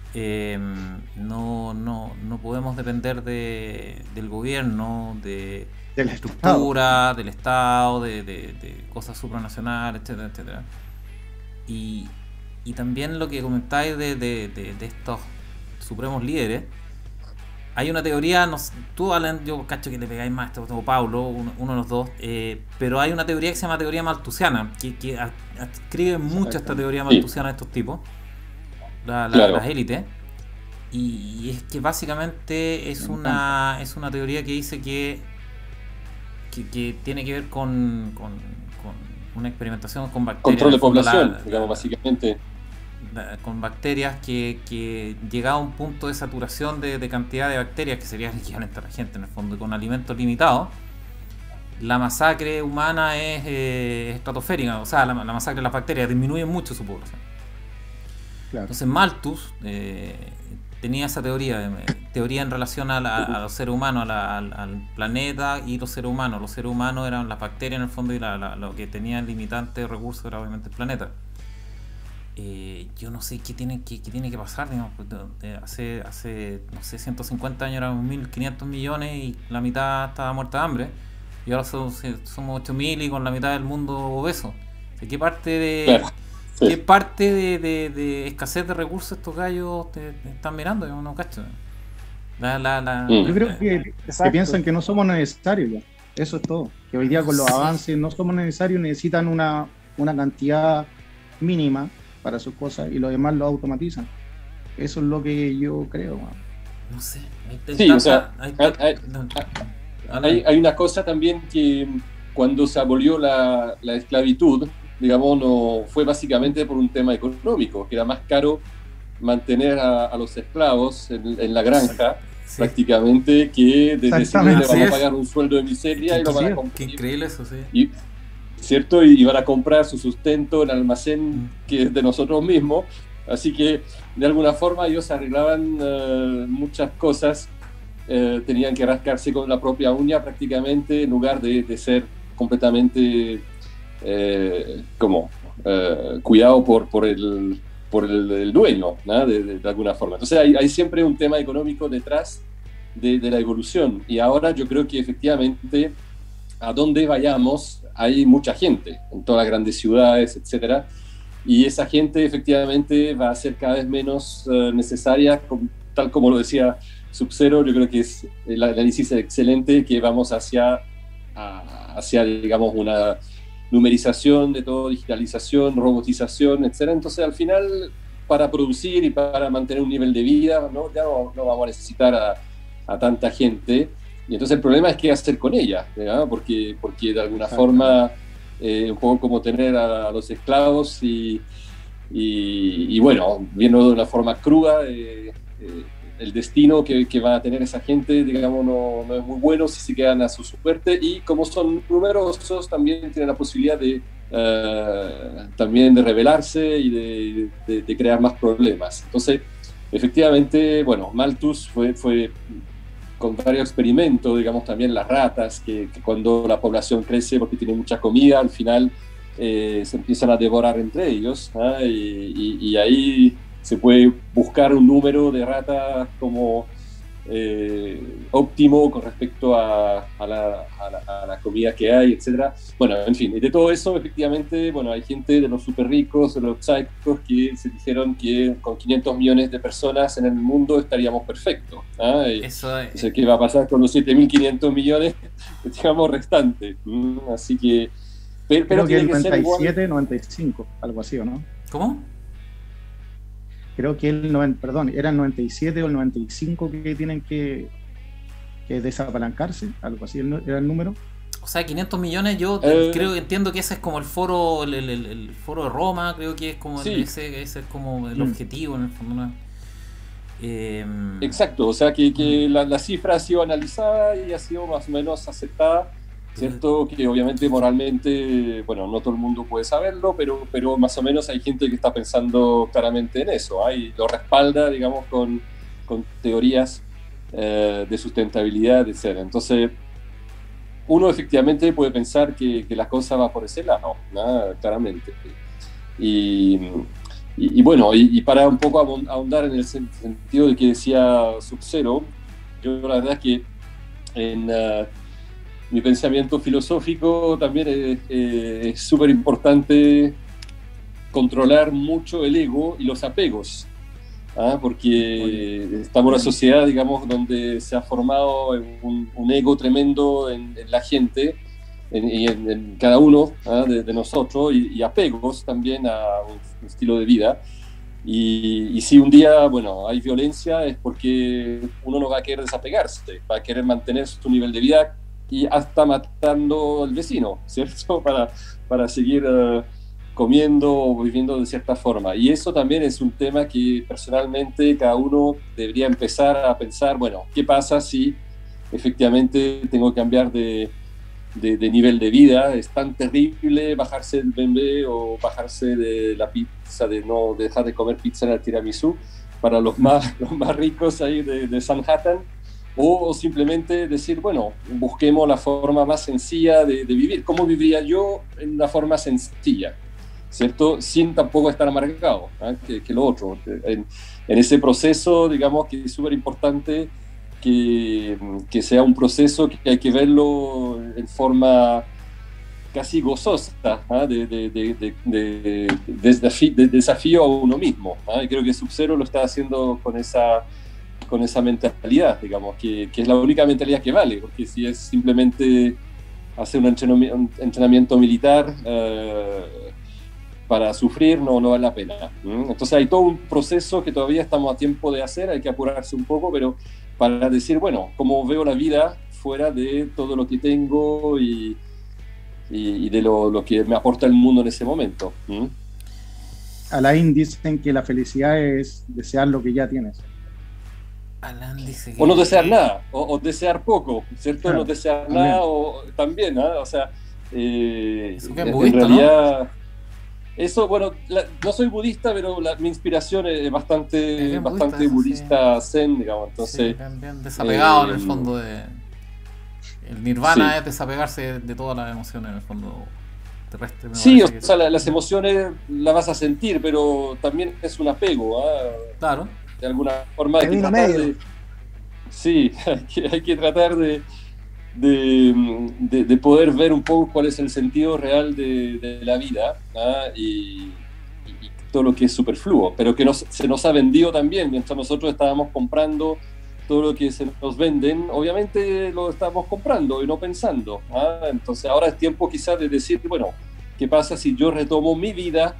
No podemos depender del gobierno, de la estructura, del Estado, de cosas supranacionales, etcétera, etcétera. Y también lo que comentáis de estos supremos líderes. Hay una teoría, tú, Alan, yo cacho que le pegáis más, o Paulo, uno de los dos, pero hay una teoría que se llama teoría malthusiana, que adscribe mucho a esta teoría malthusiana de estos tipos, las élites, y es que básicamente es una teoría que dice que tiene que ver con una experimentación con bacterias. Control de población, digamos, básicamente. Con bacterias que llegado a un punto de saturación de cantidad de bacterias, que sería el equivalente a la gente en el fondo, con alimentos limitados, la masacre humana es estratosférica, o sea, la masacre de las bacterias disminuye mucho su población. Claro. Entonces Malthus tenía esa teoría en relación a los seres humanos, al planeta y los seres humanos. Los seres humanos eran las bacterias en el fondo, y lo que tenían limitante de recursos era obviamente el planeta. Yo no sé qué tiene que pasar, digamos, hace no sé, 150 años éramos 1.500 millones y la mitad estaba muerta de hambre, y ahora somos 8.000 y con la mitad del mundo obeso. ¿De qué parte Sí. ¿Qué parte de escasez de recursos estos gallos te están mirando? Yo no cacho. Yo creo que piensan que no somos necesarios ya. Eso es todo. Que hoy día con los avances no somos necesarios, necesitan una cantidad mínima para sus cosas y lo demás lo automatizan. Eso es lo que yo creo. No sé. Sí, o sea, hay una cosa también que cuando se abolió la esclavitud, digamos, no fue básicamente por un tema económico, que era más caro mantener a los esclavos en la granja, prácticamente, que de decirle le vamos a pagar un sueldo de miseria y lo van a comprar. Qué increíble eso, sí. ¿Cierto? Y van a comprar su sustento en el almacén que es de nosotros mismos. Así que, de alguna forma, ellos arreglaban muchas cosas, tenían que rascarse con la propia uña prácticamente, en lugar de ser completamente cuidado por el dueño, ¿no? de alguna forma. Entonces hay siempre un tema económico detrás de la evolución, y ahora yo creo que efectivamente a donde vayamos hay mucha gente en todas las grandes ciudades, etcétera, y esa gente efectivamente va a ser cada vez menos necesaria, tal como lo decía Sub-Zero. Yo creo que el análisis es excelente, que vamos hacia digamos una numerización de todo, digitalización, robotización, etcétera. Entonces, al final, para producir y para mantener un nivel de vida, ¿no? Ya no vamos a necesitar a tanta gente. Y entonces el problema es qué hacer con ella, ¿verdad? Porque de alguna forma, un poco como tener a los esclavos y bueno, viendo de una forma cruda, el destino que va a tener esa gente, digamos, no es muy bueno si se quedan a su suerte, y como son numerosos también tienen la posibilidad también de rebelarse y de crear más problemas. Entonces, efectivamente, bueno, Malthus fue con varios experimentos, digamos, también las ratas, que cuando la población crece porque tiene mucha comida, al final se empiezan a devorar entre ellos, ¿ah? Y ahí se puede buscar un número de ratas como óptimo con respecto a la comida que hay, etcétera. Bueno, en fin, y de todo eso, efectivamente, bueno, hay gente de los súper ricos, de los psicos, que se dijeron que con 500 millones de personas en el mundo estaríamos perfectos, ¿ah? Eso es. Entonces, ¿qué va a pasar con los 7.500 millones, digamos, restantes? Así que... Pero que el 97, 95, algo así, ¿o no? ¿Cómo? Creo que era el 97 o el 95 que tienen que desapalancarse, algo así era el número. O sea, 500 millones, yo entiendo que ese es como el foro, el foro de Roma, creo que es como sí. ese es como el objetivo en el fondo, ¿no? Exacto, o sea que la cifra ha sido analizada y ha sido más o menos aceptada, ¿cierto? Que obviamente moralmente, bueno, no todo el mundo puede saberlo, pero más o menos hay gente que está pensando claramente en eso, ¿eh? Y lo respalda, digamos, con teorías de sustentabilidad, etc. Entonces, uno efectivamente puede pensar que la cosa va por ese lado, ¿no? Claramente. Y bueno, y para un poco ahondar en el sentido de que decía Sub-Zero, yo la verdad es que en mi pensamiento filosófico también es súper importante controlar mucho el ego y los apegos, porque estamos en una sociedad, digamos, donde se ha formado un ego tremendo en la gente y en cada uno de nosotros, y apegos también a un estilo de vida. Y si un día, bueno, hay violencia, es porque uno no va a querer desapegarse, va a querer mantener su nivel de vida y hasta matando al vecino, ¿cierto? Para seguir comiendo o viviendo de cierta forma. Y eso también es un tema que personalmente cada uno debería empezar a pensar, bueno, ¿qué pasa si efectivamente tengo que cambiar de nivel de vida? Es tan terrible bajarse del BMW o bajarse de la pizza, de no dejar de comer pizza en el tiramisú para los más ricos ahí de Manhattan, o simplemente decir, bueno, busquemos la forma más sencilla de vivir. ¿Cómo viviría yo en una forma sencilla? ¿Cierto? Sin tampoco estar amargado, que lo otro. En ese proceso, digamos que es súper importante que sea un proceso que hay que verlo en forma casi gozosa, ¿ah? De desafío a uno mismo, ¿ah? Y creo que Sub-Zero lo está haciendo con esa mentalidad, digamos, que es la única mentalidad que vale, porque si es simplemente hacer un entrenamiento militar para sufrir, no vale la pena. Entonces hay todo un proceso que todavía estamos a tiempo de hacer, hay que apurarse un poco, pero para decir, bueno, cómo veo la vida fuera de todo lo que tengo y de lo que me aporta el mundo en ese momento. Alain dicen que la felicidad es desear lo que ya tienes. Alan dice que... O no desear nada, o desear poco, ¿cierto? Claro, no desear también. nada, o también, ¿ah? O sea, Eso que es en budista, realidad... Eso, bueno, no soy budista, pero mi inspiración es bastante budista, sí. zen, digamos. Entonces, sí, bien desapegado en el fondo de... El nirvana es desapegarse de todas las emociones en el fondo terrestre. Sí, o sea, las emociones las vas a sentir, pero también es un apego, ¿ah? Claro. De alguna forma hay que tratar de... Sí, hay que tratar de poder ver un poco cuál es el sentido real de la vida, ¿ah? y todo lo que es superfluo, pero que se nos ha vendido también. Mientras nosotros estábamos comprando todo lo que se nos venden, obviamente lo estamos comprando y no pensando, ¿ah? Entonces ahora es tiempo quizás de decir, bueno, ¿qué pasa si yo retomo mi vida,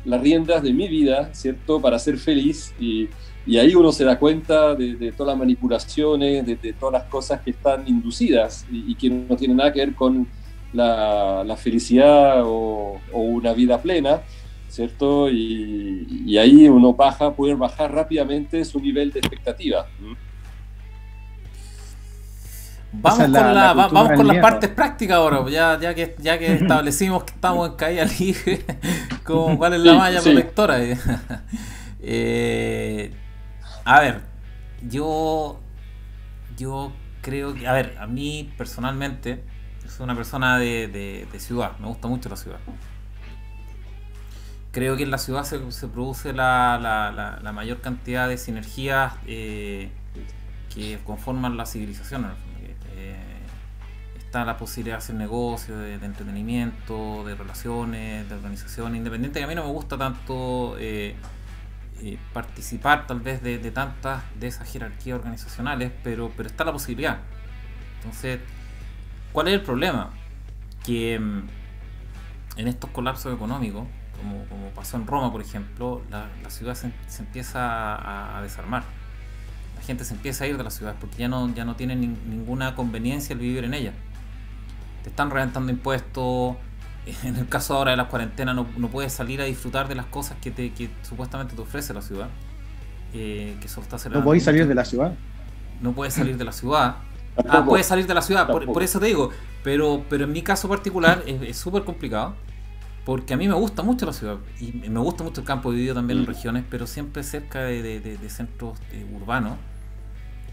las riendas de mi vida, ¿cierto? Para ser feliz, y ahí uno se da cuenta de todas las manipulaciones, de todas las cosas que están inducidas y que no tienen nada que ver con la felicidad o una vida plena, ¿cierto? Y ahí uno puede bajar rápidamente su nivel de expectativa. Vamos con las partes prácticas ahora, ya que establecimos que estamos en caída libre, ¿cuál es la malla protectora? A ver, yo creo que, a ver, a mí personalmente, soy una persona de ciudad, me gusta mucho la ciudad. Creo que en la ciudad se produce la mayor cantidad de sinergias que conforman la civilización, en el fondo. Está la posibilidad de hacer negocios, de entretenimiento, de relaciones, de organización, independiente, que a mí no me gusta tanto participar tal vez de tantas de esas jerarquías organizacionales, pero está la posibilidad. Entonces, ¿cuál es el problema? Que en estos colapsos económicos, como pasó en Roma, por ejemplo, la ciudad se empieza a desarmar. La gente se empieza a ir de la ciudad porque ya no tiene ninguna conveniencia el vivir en ella. Te están reventando impuestos. En el caso ahora de las cuarentenas no puedes salir a disfrutar de las cosas que supuestamente te ofrece la ciudad. Que solo está acelerando. ¿No podéis salir de la ciudad? No puedes salir de la ciudad. Puedes salir de la ciudad, por eso te digo. Pero en mi caso particular es súper complicado. Porque a mí me gusta mucho la ciudad. Y me gusta mucho el campo, he vivido también en regiones, pero siempre cerca de centros urbanos.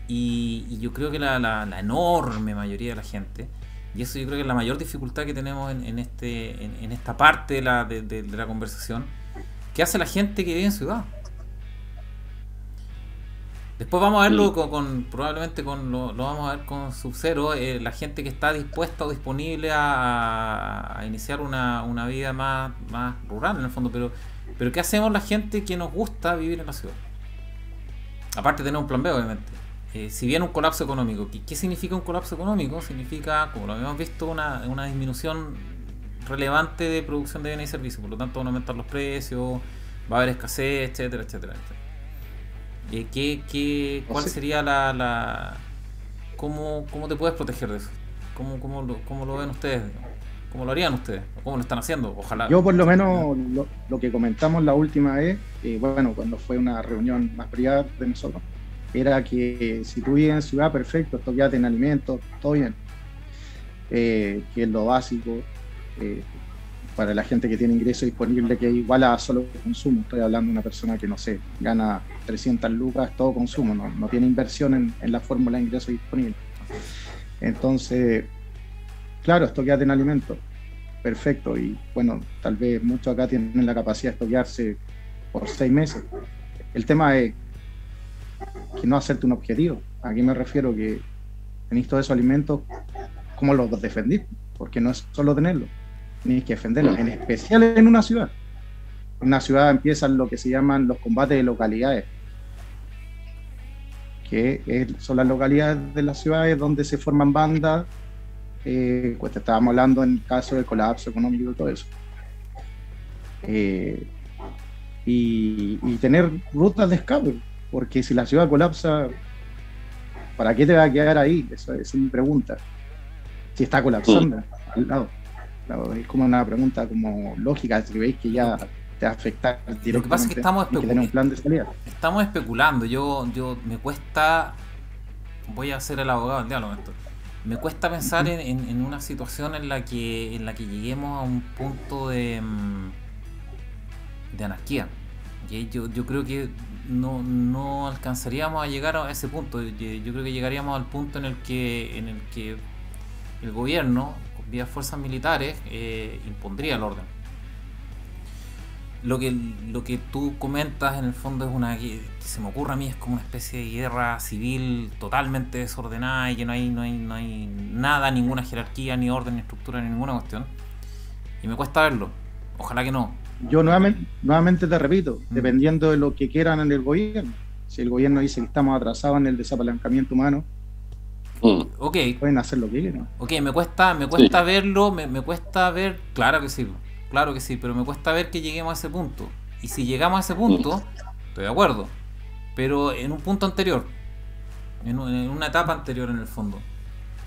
Y yo creo que la enorme mayoría de la gente, y eso yo creo que es la mayor dificultad que tenemos en esta parte de la conversación, ¿qué hace la gente que vive en ciudad? Después vamos a verlo probablemente lo vamos a ver con Sub-Zero, la gente que está dispuesta o disponible a iniciar una vida más rural en el fondo, pero ¿qué hacemos la gente que nos gusta vivir en la ciudad? Aparte de tener un plan B, obviamente. Si bien un colapso económico, ¿qué significa un colapso económico? Significa, como lo habíamos visto, una disminución relevante de producción de bienes y servicios, por lo tanto van a aumentar los precios, va a haber escasez, etcétera, etcétera, etcétera. ¿Cuál sería cómo te puedes proteger de eso? ¿Cómo lo ven ustedes? ¿Cómo lo harían ustedes? ¿O cómo lo están haciendo? Ojalá. Yo por lo menos lo que comentamos la última vez, cuando fue una reunión más privada de nosotros, era que si tú vives en ciudad, perfecto, estoqueate en alimentos, todo bien, que es lo básico para la gente que tiene ingreso disponible, que es igual a solo consumo. Estoy hablando de una persona que, no sé, gana 300 lucas, todo consumo, no tiene inversión en la fórmula de ingreso disponible. Entonces, claro, estoqueate en alimentos, perfecto, y bueno, tal vez muchos acá tienen la capacidad de estoquearse por 6 meses. El tema es que no hacerte un objetivo. ¿A qué me refiero? Que tenéis todos esos alimentos, ¿cómo los defendís? Porque no es solo tenerlos. Tienes que defenderlos, en especial en una ciudad. En una ciudad empiezan lo que se llaman los combates de localidades, son las localidades de las ciudades donde se forman bandas. Pues estábamos hablando en el caso del colapso económico y todo eso. Y tener rutas de escape, porque si la ciudad colapsa, ¿para qué te va a quedar ahí? Esa es mi pregunta. Si está colapsando al lado. Claro, es como una pregunta como lógica, si veis que ya te va a afectar directamente. Lo que pasa es que estamos tener un plan de salida. Estamos especulando. Yo me cuesta, voy a ser el abogado del diablo en esto. Me cuesta pensar en una situación en la que lleguemos a un punto de anarquía. Yo creo que no alcanzaríamos a llegar a ese punto. Yo creo que llegaríamos al punto en el que el gobierno, vía fuerzas militares, impondría el orden. Lo que tú comentas en el fondo es que se me ocurre a mí, es como una especie de guerra civil totalmente desordenada y que no hay nada, ninguna jerarquía, ni orden, ni estructura, ni ninguna cuestión. Y me cuesta verlo. Ojalá que no. Yo nuevamente te repito, dependiendo de lo que quieran en el gobierno. Si el gobierno dice que estamos atrasados en el desapalancamiento humano, okay, pueden hacer lo que quieran. Ok, me cuesta verlo, me cuesta ver, claro que sí, pero me cuesta ver que lleguemos a ese punto. Y si llegamos a ese punto, estoy de acuerdo, pero en un punto anterior, en una etapa anterior en el fondo,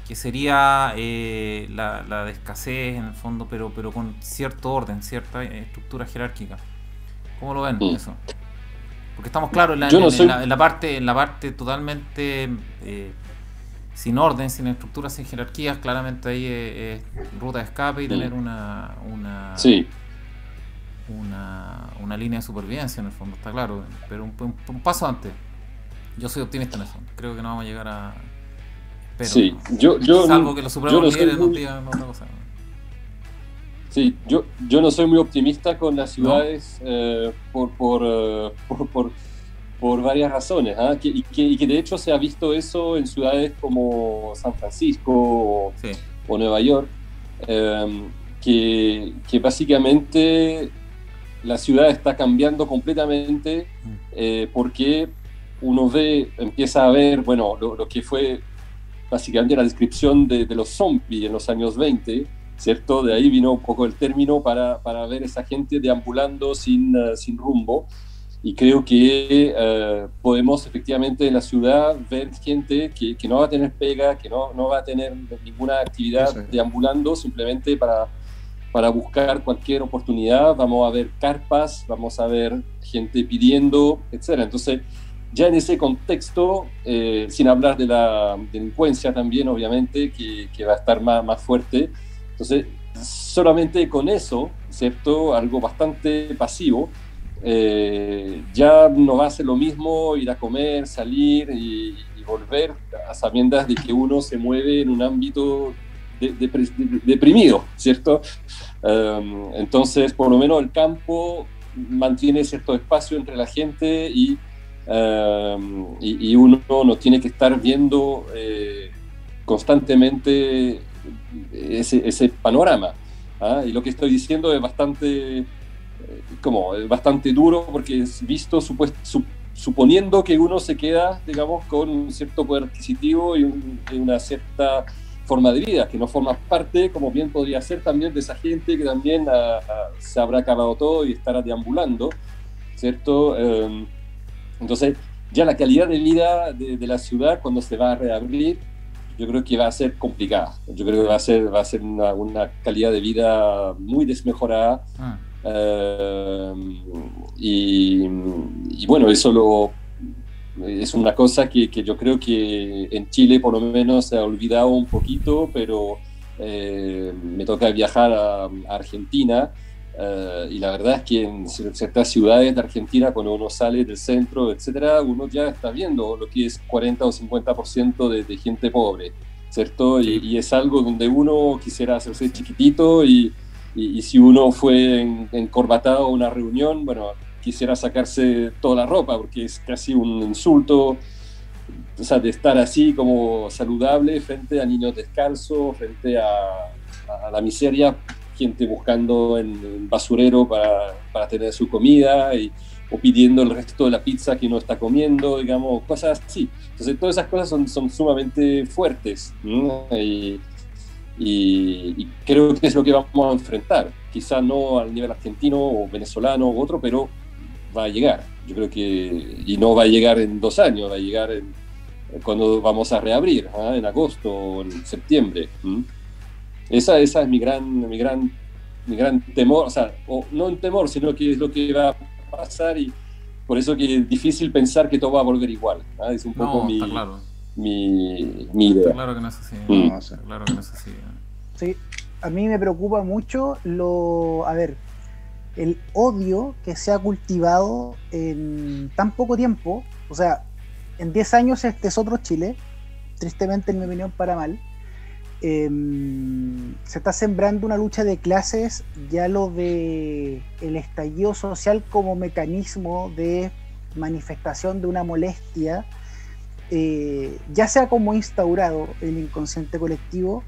que sería la de escasez en el fondo, pero con cierto orden, cierta estructura jerárquica. ¿Cómo lo ven eso? Porque estamos claros en la parte totalmente sin orden, sin estructuras, sin jerarquías. Claramente ahí es ruta de escape y tener una línea de supervivencia en el fondo, está claro, pero un paso antes. Yo soy optimista en eso, creo que no vamos a llegar a... Pero, sí, salvo que los supremos líderes nos digan otra cosa. Sí, yo no soy muy optimista con las ciudades, por varias razones, y que de hecho se ha visto eso en ciudades como San Francisco o Nueva York, que básicamente la ciudad está cambiando completamente, porque uno empieza a ver, bueno, lo que fue básicamente la descripción de los zombies en los años 20, ¿cierto? De ahí vino un poco el término para ver esa gente deambulando sin rumbo. Y creo que podemos efectivamente en la ciudad ver gente que no va a tener pega, que no va a tener ninguna actividad deambulando, simplemente para buscar cualquier oportunidad. Vamos a ver carpas, vamos a ver gente pidiendo, etc. Entonces, ya en ese contexto, sin hablar de la delincuencia también, obviamente, que va a estar más fuerte. Entonces, solamente con eso, ¿cierto? Algo bastante pasivo, ya no va a ser lo mismo ir a comer, salir y volver a sabiendas de que uno se mueve en un ámbito deprimido, ¿cierto? Entonces, por lo menos el campo mantiene cierto espacio entre la gente y uno no tiene que estar viendo constantemente ese panorama. Y lo que estoy diciendo es bastante duro, porque es visto suponiendo que uno se queda, digamos, con un cierto poder adquisitivo y una cierta forma de vida, que no forma parte, como bien podría ser también, de esa gente que también se habrá acabado todo y estará deambulando, ¿cierto? Entonces, ya la calidad de vida de la ciudad cuando se va a reabrir, yo creo que va a ser complicada. Yo creo que va a ser una calidad de vida muy desmejorada. Y bueno, eso es una cosa que yo creo que en Chile por lo menos se ha olvidado un poquito, pero me toca viajar a Argentina, y la verdad es que en ciertas ciudades de Argentina, cuando uno sale del centro, etcétera, uno ya está viendo lo que es 40 o 50% de gente pobre, ¿cierto? Y es algo donde uno quisiera hacerse chiquitito y si uno fue encorbatado a una reunión, bueno, quisiera sacarse toda la ropa, porque es casi un insulto, o sea, de estar así como saludable frente a niños descalzos, frente a la miseria gente buscando en basurero para tener su comida o pidiendo el resto de la pizza que no está comiendo, digamos, cosas así. Entonces todas esas cosas son sumamente fuertes, ¿no? Y creo que es lo que vamos a enfrentar. Quizá no al nivel argentino o venezolano u otro, pero va a llegar. Yo creo que, y no va a llegar en 2 años, va a llegar cuando vamos a reabrir, ¿eh? En agosto o en septiembre. Esa es mi gran temor, o sea, no un temor, sino que es lo que va a pasar, y por eso que es difícil pensar que todo va a volver igual, ¿eh? Es un poco mi idea. Está claro que no es así. Está claro que no es así. Sí, a mí me preocupa mucho el odio que se ha cultivado en tan poco tiempo. O sea, en 10 años este es otro Chile, tristemente en mi opinión para mal. Se está sembrando una lucha de clases, ya lo de el estallido social como mecanismo de manifestación de una molestia, ya se ha como instaurado el inconsciente colectivo,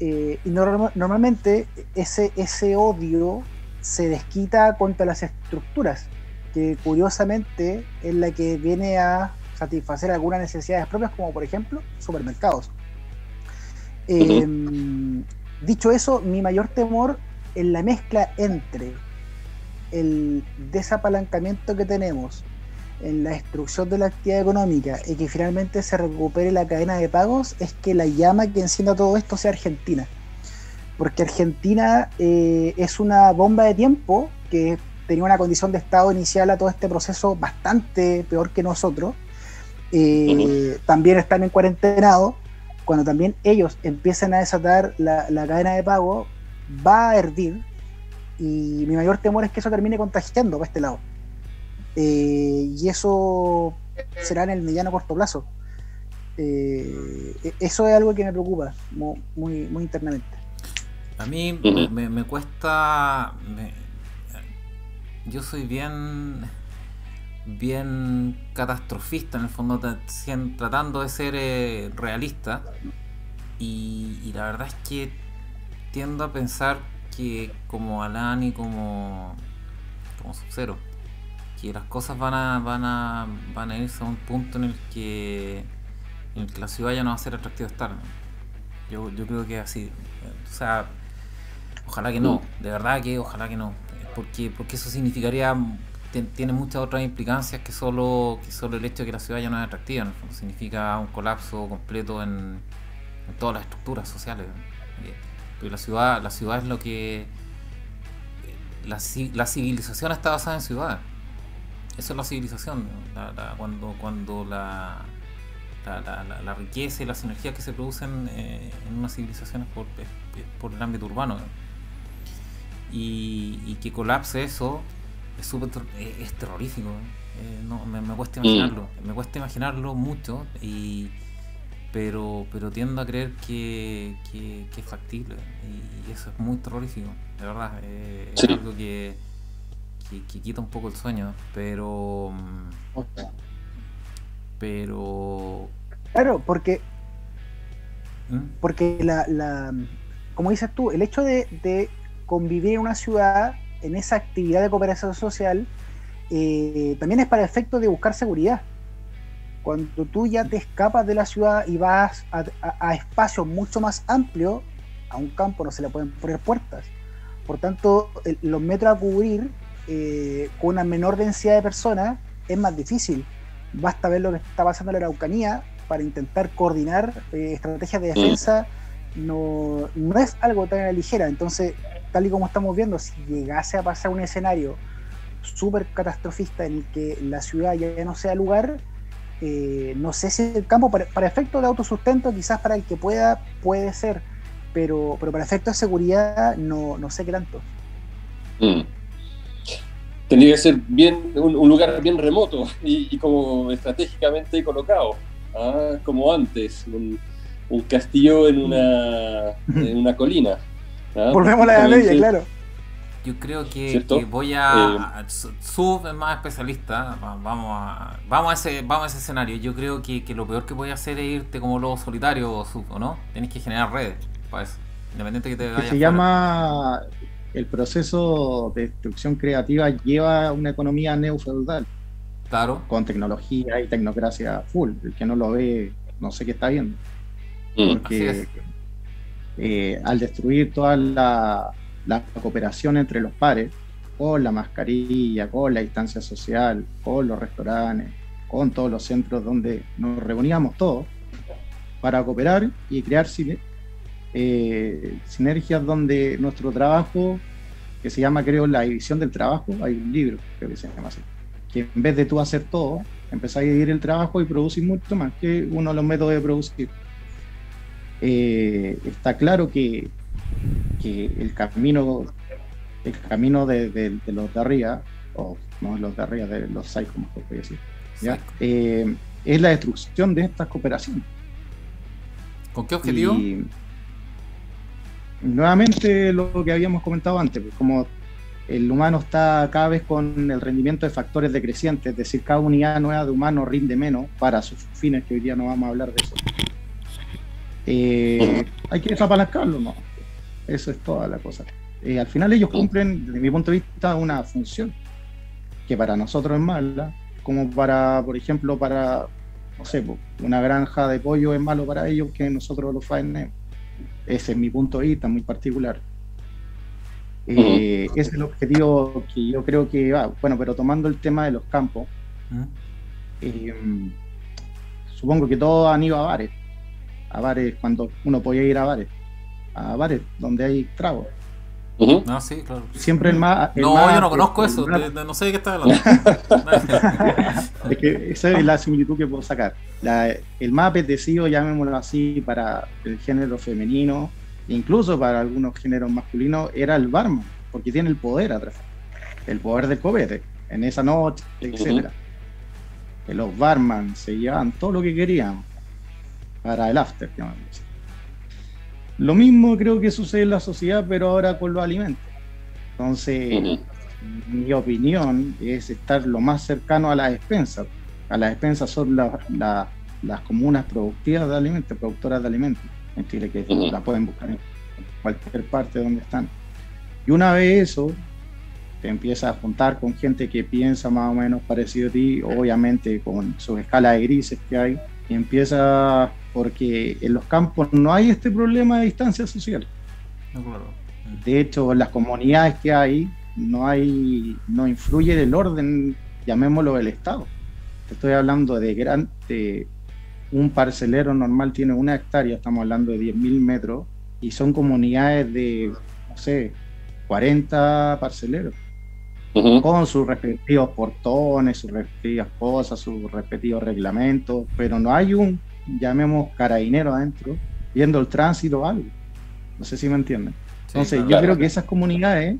y normalmente ese odio se desquita contra las estructuras, que curiosamente es la que viene a satisfacer algunas necesidades propias, como por ejemplo supermercados. Dicho eso, mi mayor temor es la mezcla entre el desapalancamiento que tenemos en la destrucción de la actividad económica y que finalmente se recupere la cadena de pagos, es que la llama que encienda todo esto sea Argentina, porque Argentina es una bomba de tiempo que tenía una condición de estado inicial a todo este proceso bastante peor que nosotros. También están en cuarentenado. Cuando también ellos empiezan a desatar la cadena de pago, va a hervir, y mi mayor temor es que eso termine contagiando para este lado, y eso será en el mediano corto plazo. Eso es algo que me preocupa muy internamente. A mí me cuesta, yo soy bien catastrofista en el fondo, tratando de ser realista, y la verdad es que tiendo a pensar que como Alan y como Sub-Zero, que las cosas van a irse a un punto en el que la ciudad ya no va a ser atractivo estar, ¿no? Yo creo que así, o sea, ojalá que no, de verdad que ojalá que no, porque eso significaría, tiene muchas otras implicancias que solo el hecho de que la ciudad ya no es atractiva. En el fondo significa un colapso completo en todas las estructuras sociales. Pero la ciudad es lo que la civilización está basada en ciudades. Eso es la civilización, cuando la riqueza y las energías que se producen en una civilización es por el ámbito urbano, y que colapse eso es terrorífico, no, me cuesta imaginarlo, me cuesta imaginarlo mucho, pero tiendo a creer que es factible, y eso es muy terrorífico, de verdad. Es algo que quita un poco el sueño, pero claro, porque como dices tú, el hecho de convivir en una ciudad, en esa actividad de cooperación social, también es para efectos de buscar seguridad. Cuando tú ya te escapas de la ciudad y vas a espacios mucho más amplios, a un campo no se le pueden poner puertas. Por tanto, los metros a cubrir con una menor densidad de personas es más difícil. Basta ver lo que está pasando en la Araucanía para intentar coordinar estrategias de defensa. No es algo tan a la ligera. Entonces, tal y como estamos viendo, si llegase a pasar un escenario súper catastrofista en el que la ciudad ya no sea lugar, no sé si el campo para efectos de autosustento, quizás para el que puede ser, pero para efectos de seguridad no sé qué tanto. Tendría que ser un lugar bien remoto y como estratégicamente colocado, como antes, un castillo en una colina. Volvemos a la Edad Media, claro. Yo creo que voy a Sub es más especialista. Vamos a ese escenario. Yo creo que lo peor que voy a hacer es irte como lobo solitario, Sub, ¿o no? Tenés que generar redes para eso. independiente que te que vayas se fuera. llama el proceso de destrucción creativa lleva a una economía neofeudal, Claro. con tecnología y tecnocracia full. El que no lo ve, no sé qué está viendo. Mm. Porque al destruir toda la cooperación entre los pares, con la mascarilla, con la distancia social, con los restaurantes, con todos los centros donde nos reuníamos todos para cooperar y crear sinergias donde nuestro trabajo, que se llama, creo, la división del trabajo, hay un libro, creo que se llama así, que en vez de tú hacer todo, empezás a dividir el trabajo y producir mucho más, que uno de los métodos de producir. Está claro que el camino de los de arriba, o no los de arriba, de los psychos, como voy a decir, ¿ya? Es la destrucción de estas cooperaciones. ¿Con qué objetivo? Y nuevamente lo que habíamos comentado antes, pues, como el humano está cada vez con el rendimiento de factores decrecientes, es decir, cada unidad nueva de humano rinde menos para sus fines, que hoy día no vamos a hablar de eso. Hay que desapalancarlo, ¿no? Eso es toda la cosa. Al final ellos cumplen, desde mi punto de vista, una función que para nosotros es mala, como para, por ejemplo, para, no sé, una granja de pollo es malo para ellos que nosotros los faenemos. Ese es mi punto de vista muy particular. Ese es el objetivo que yo creo que va. Bueno, pero tomando el tema de los campos, supongo que todos han ido a bares cuando uno podía ir a bares donde hay tragos. No, sí, claro. Siempre el más. No, yo no conozco eso, no sé de qué estás hablando. Es que esa es la similitud que puedo sacar. El más apetecido, llamémoslo así, para el género femenino, incluso para algunos géneros masculinos, era el barman, porque tiene el poder atrás, el poder del copete, en esa noche, etcétera. Que los barman se llevaban todo lo que querían para el after, llamémoslo así. Lo mismo creo que sucede en la sociedad, pero ahora con los alimentos. Entonces, mi opinión es estar lo más cercano a las despensas. A las despensas son las comunas productivas de alimentos, productoras de alimentos en Chile, que las pueden buscar en cualquier parte donde están. Y una vez eso, te empiezas a juntar con gente que piensa más o menos parecido a ti, obviamente con sus escalas de grises que hay, y empieza, porque en los campos no hay este problema de distancia social. No, claro. De hecho, en las comunidades que hay, no influye el orden, llamémoslo, del Estado. Te estoy hablando de un parcelero normal tiene 1 hectárea, estamos hablando de 10.000 metros, y son comunidades de, no sé, 40 parceleros, con sus respectivos portones, sus respectivas cosas, sus respectivos reglamentos, pero no hay un, llamemos, carabinero adentro, viendo el tránsito o algo. No sé si me entienden. Entonces, Sí, yo creo que esas comunidades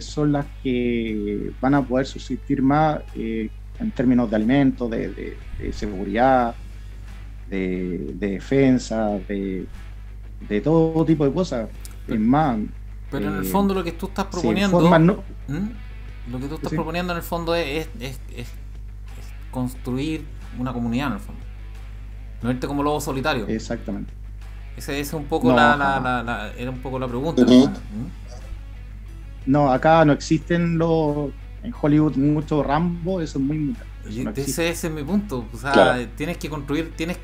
son las que van a poder subsistir más en términos de alimentos, de seguridad, de defensa, de todo tipo de cosas. Es más, pero en el fondo lo que tú estás proponiendo, lo que tú estás proponiendo en el fondo es construir una comunidad en el fondo. No irte como lobo solitario. Exactamente. Esa es un poco era un poco la pregunta. No, acá no existen en Hollywood mucho Rambo, eso es muy mutante. Ese es mi punto. O sea, claro, tienes que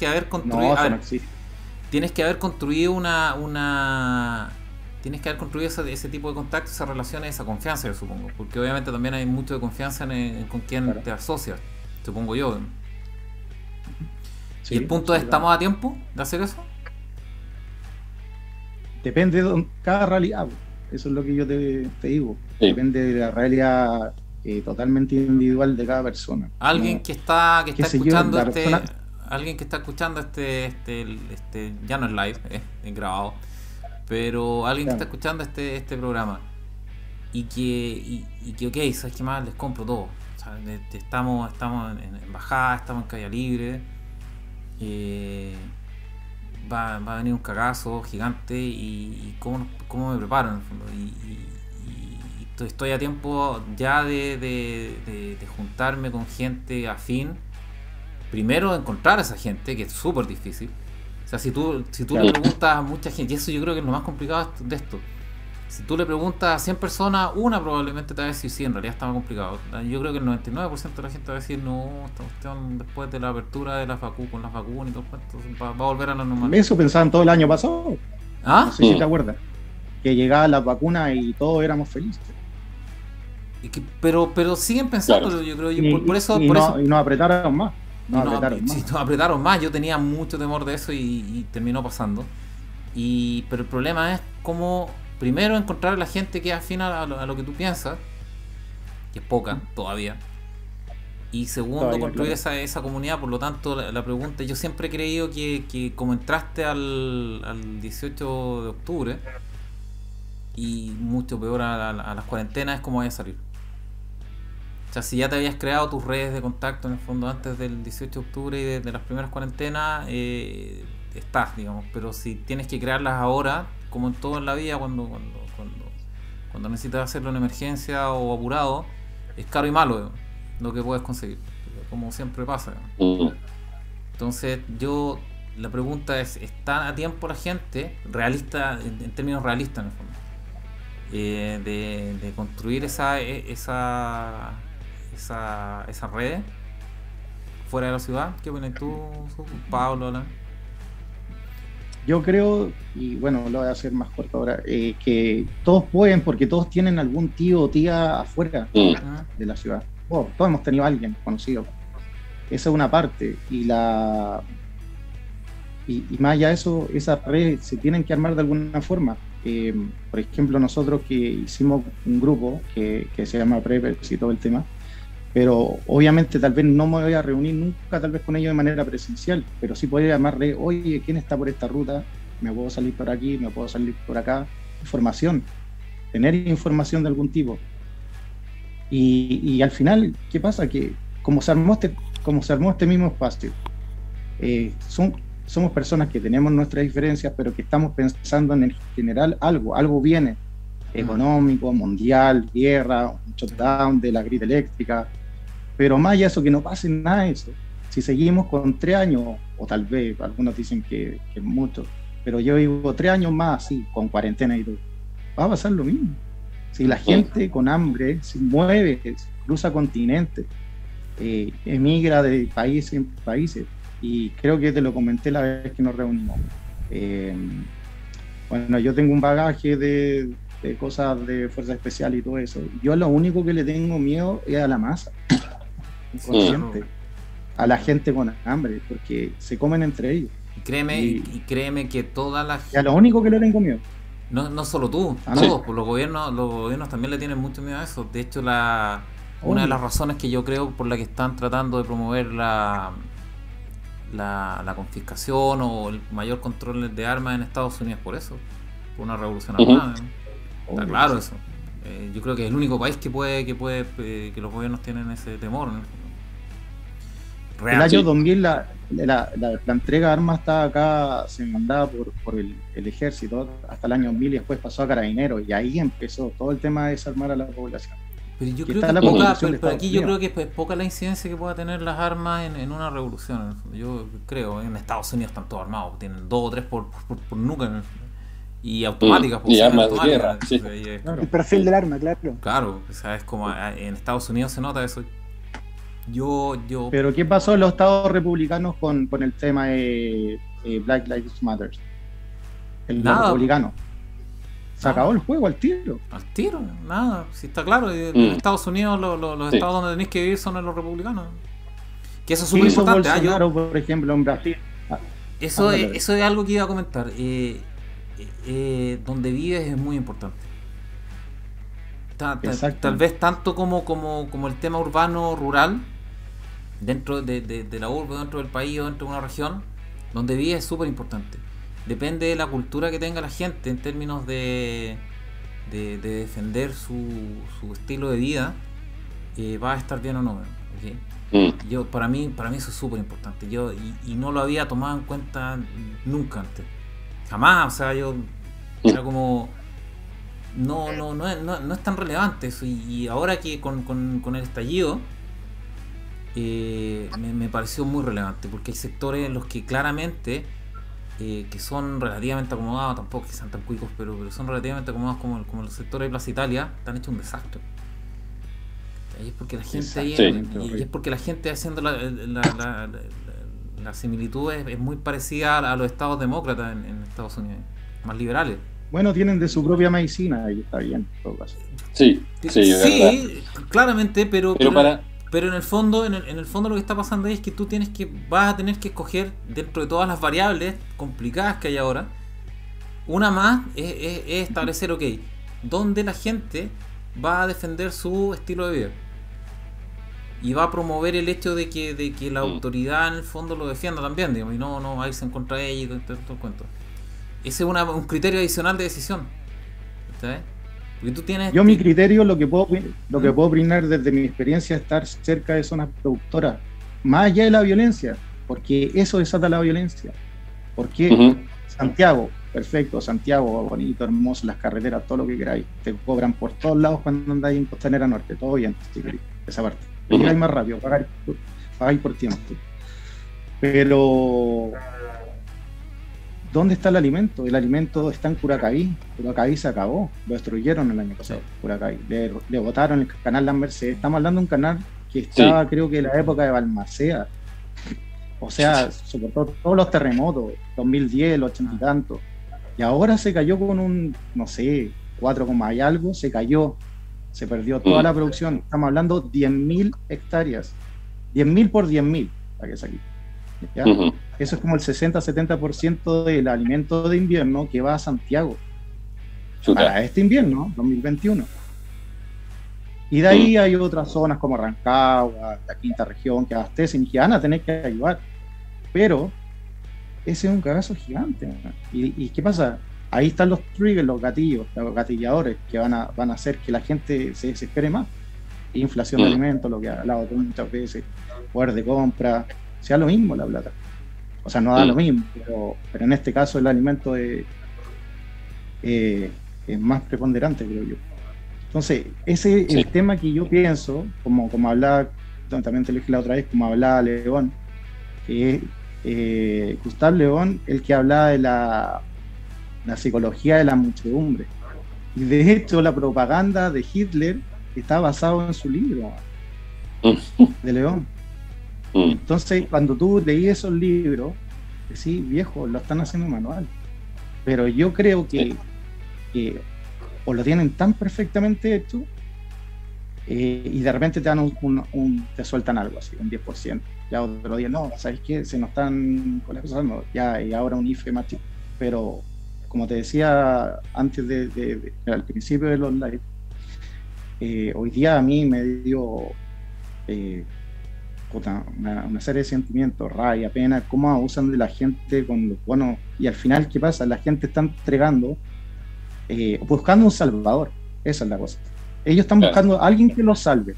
haber construido. No, eso no existe. Tienes que haber construido tienes que haber construido ese tipo de contacto, esa relación, esa confianza, yo supongo. Porque obviamente también hay mucho de confianza con quien te asocias, supongo yo. Sí, y el punto es, ¿estamos a tiempo de hacer eso? Depende de cada realidad. Eso es lo que yo te digo. Sí. Depende de la realidad totalmente individual de cada persona. Alguien que está escuchando alguien que está escuchando ya no es live, es grabado, pero alguien que está escuchando este programa y que ok, ¿sabes qué más? Les compro todo. O sea, estamos en bajada, estamos en caída libre, va a venir un cagazo gigante y cómo me preparo en el fondo. Y estoy a tiempo ya de juntarme con gente afín. Primero encontrar a esa gente, que es súper difícil. sea, si tú le preguntas a mucha gente, y eso yo creo que es lo más complicado de esto, si tú le preguntas a 100 personas, una probablemente te va a decir sí, en realidad está más complicado. Yo creo que el 99% de la gente va a decir no, esta cuestión después de la apertura de las vacunas, con las vacunas y todo esto, va a volver a la normalidad. Eso pensaban todo el año pasado. ¿Ah? No sé si te acuerdas. Que llegaban las vacunas y todos éramos felices. Pero siguen pensando, claro. Yo creo, y por eso... Y nos apretaron más. Sí, nos apretaron más. Yo tenía mucho temor de eso y terminó pasando. Pero el problema es cómo, primero, encontrar a la gente que es afín a lo que tú piensas, que es poca todavía. Y segundo, construir esa comunidad. Por lo tanto, la pregunta, yo siempre he creído que como entraste al 18 de octubre, y mucho peor a las cuarentenas, es como vaya a salir. O sea, si ya te habías creado tus redes de contacto en el fondo antes del 18 de octubre y de las primeras cuarentenas, estás, digamos. Pero si tienes que crearlas ahora, como en todo en la vida, cuando necesitas hacerlo en emergencia o apurado, es caro y malo, digamos, lo que puedes conseguir, como siempre pasa, digamos. Entonces la pregunta es, ¿está a tiempo la gente, realista, en términos realistas en el fondo, de construir esa red fuera de la ciudad? ¿Qué opinas tú, Pablo, Alan? Yo creo, y bueno, lo voy a hacer más corto ahora, que todos pueden, porque todos tienen algún tío o tía afuera de la ciudad. Todos hemos tenido a alguien conocido. Esa es una parte. Y más allá de eso, esas redes se tienen que armar de alguna forma. Por ejemplo, nosotros que hicimos un grupo que se llama Preppers y todo el tema, pero obviamente tal vez no me voy a reunir nunca tal vez con ellos de manera presencial, pero sí podría llamarle, oye, ¿quién está por esta ruta? ¿Me puedo salir por aquí? ¿Me puedo salir por acá? Información, tener información de algún tipo. Y al final, ¿qué pasa? Que como se armó este mismo espacio, somos personas que tenemos nuestras diferencias, pero que estamos pensando en el general algo viene, económico, mundial, guerra, un shutdown de la grid eléctrica, pero más allá de eso, que no pase nada de eso. Si seguimos con 3 años, o tal vez, algunos dicen que es mucho, pero yo digo 3 años más, así, con cuarentena y todo, va a pasar lo mismo. Si la gente con hambre se mueve, cruza continentes, emigra de países en países, y creo que te lo comenté la vez que nos reunimos. Bueno, yo tengo un bagaje de cosas de fuerza especial y todo eso. Yo lo único que le tengo miedo es a la masa, inconsciente, a la gente con hambre, porque se comen entre ellos. Y créeme que toda la gente... Y a lo único que le tengo miedo. No solo tú, todos, pues los gobiernos también le tienen mucho miedo a eso. De hecho, una de las razones que yo creo por la que están tratando de promover la confiscación o el mayor control de armas en Estados Unidos, por eso, por una revolución armada, ¿no? Está claro eso. Yo creo que es el único país que los gobiernos tienen ese temor, ¿no? El año 2000 la entrega de armas estaba acá, se mandaba por el ejército hasta el año 2000 y después pasó a Carabineros, y ahí empezó todo el tema de desarmar a la población. Pero yo creo que aquí yo creo que es poca la incidencia que pueda tener las armas en una revolución. Yo creo, en Estados Unidos están todos armados, tienen 2 o 3 por nuca, y automáticas, y armas de guerra. Sí. Claro. El perfil del arma, claro. Claro, o sea, es como en Estados Unidos se nota eso. Pero ¿qué pasó en los estados republicanos con el tema de Black Lives Matter? El republicano. Se acabó el juego al tiro. Al tiro, nada. Si está claro, en Estados Unidos los estados donde tenéis que vivir son los republicanos. Que eso es súper importante. Bolsonaro, por ejemplo, en Brasil. Eso es algo que iba a comentar. Donde vives es muy importante. Tal vez tanto como el tema urbano-rural, dentro de la urbe, dentro del país o dentro de una región, donde vives es súper importante. Depende de la cultura que tenga la gente en términos de defender su estilo de vida, va a estar bien o no, ¿okay? Para mí eso es súper importante. Y no lo había tomado en cuenta nunca antes, jamás. O sea, yo era como no es tan relevante eso, y ahora que con el estallido me pareció muy relevante, porque hay sectores en los que claramente que son relativamente acomodados, tampoco que sean tan cuicos, pero son relativamente acomodados como los sectores de Plaza Italia, te han hecho un desastre. Y es porque la gente ahí, y es porque la gente haciendo la similitud es muy parecida a los estados demócratas en Estados Unidos, más liberales. Bueno, tienen de su propia medicina y está bien, en todo caso. Sí, claramente, pero en el fondo lo que está pasando ahí es que vas a tener que escoger dentro de todas las variables complicadas que hay ahora. Una más es establecer, ok, dónde la gente va a defender su estilo de vida y va a promover el hecho de que la autoridad en el fondo lo defienda también, digamos, y no va a irse en contra de ella y todo el cuento. Ese es un criterio adicional de decisión, ¿sabes? Porque tú tienes... Yo mi criterio, lo que puedo brindar desde mi experiencia es estar cerca de zonas productoras, más allá de la violencia, porque eso desata la violencia. Porque Santiago, perfecto, Santiago, bonito, hermoso, las carreteras, todo lo que queráis, te cobran por todos lados cuando andáis en Costanera Norte, todo bien, si queréis, esa parte. Llegáis más rápido, pagáis por tiempo. Pero... ¿dónde está el alimento? El alimento está en Curacaví. Curacaví se acabó. Lo destruyeron el año pasado. Curacaví. Le botaron el canal Las Mercedes. Estamos hablando de un canal que estaba, creo que en la época de Balmaceda. O sea, soportó todos los terremotos. 2010, los 80 y tantos. Y ahora se cayó con un, no sé, 4, y algo. Se cayó. Se perdió toda la producción. Estamos hablando de 10.000 hectáreas. 10.000 por 10.000. Para que se aquí. ¿Ya? Eso es como el 60-70% del alimento de invierno que va a Santiago para este invierno 2021. Y de ahí hay otras zonas como Rancagua, la quinta región, que abastecen y que van a tener que ayudar. Pero ese es un cagazo gigante, ¿no? ¿Y qué pasa? Ahí están los triggers, los gatillos, los gatilladores que van a hacer que la gente se desespere más. Inflación de alimentos, lo que ha hablado muchas veces, poder de compra, sea lo mismo la plata. O sea, no da lo mismo, pero en este caso el alimento es más preponderante, creo yo. Entonces, ese es el tema que yo pienso, como hablaba, también te lo dije la otra vez, como hablaba León, que es Gustave León, el que hablaba de la psicología de la muchedumbre. Y de hecho, la propaganda de Hitler está basada en su libro, de León. Entonces, cuando tú leí esos libros, decís, viejo, lo están haciendo manual. Pero yo creo que o lo tienen tan perfectamente hecho y de repente te dan te sueltan algo así, un 10%. Ya otro día, no, ¿sabes qué? Se nos están colapsando, ya, y ahora un IFE más chico. Pero, como te decía antes al principio de los live, hoy día a mí me dio... una serie de sentimientos, rabia, pena, cómo abusan de la gente con los bonos, y al final, ¿qué pasa? La gente está entregando, buscando un salvador, esa es la cosa. Ellos están buscando a alguien que los salve,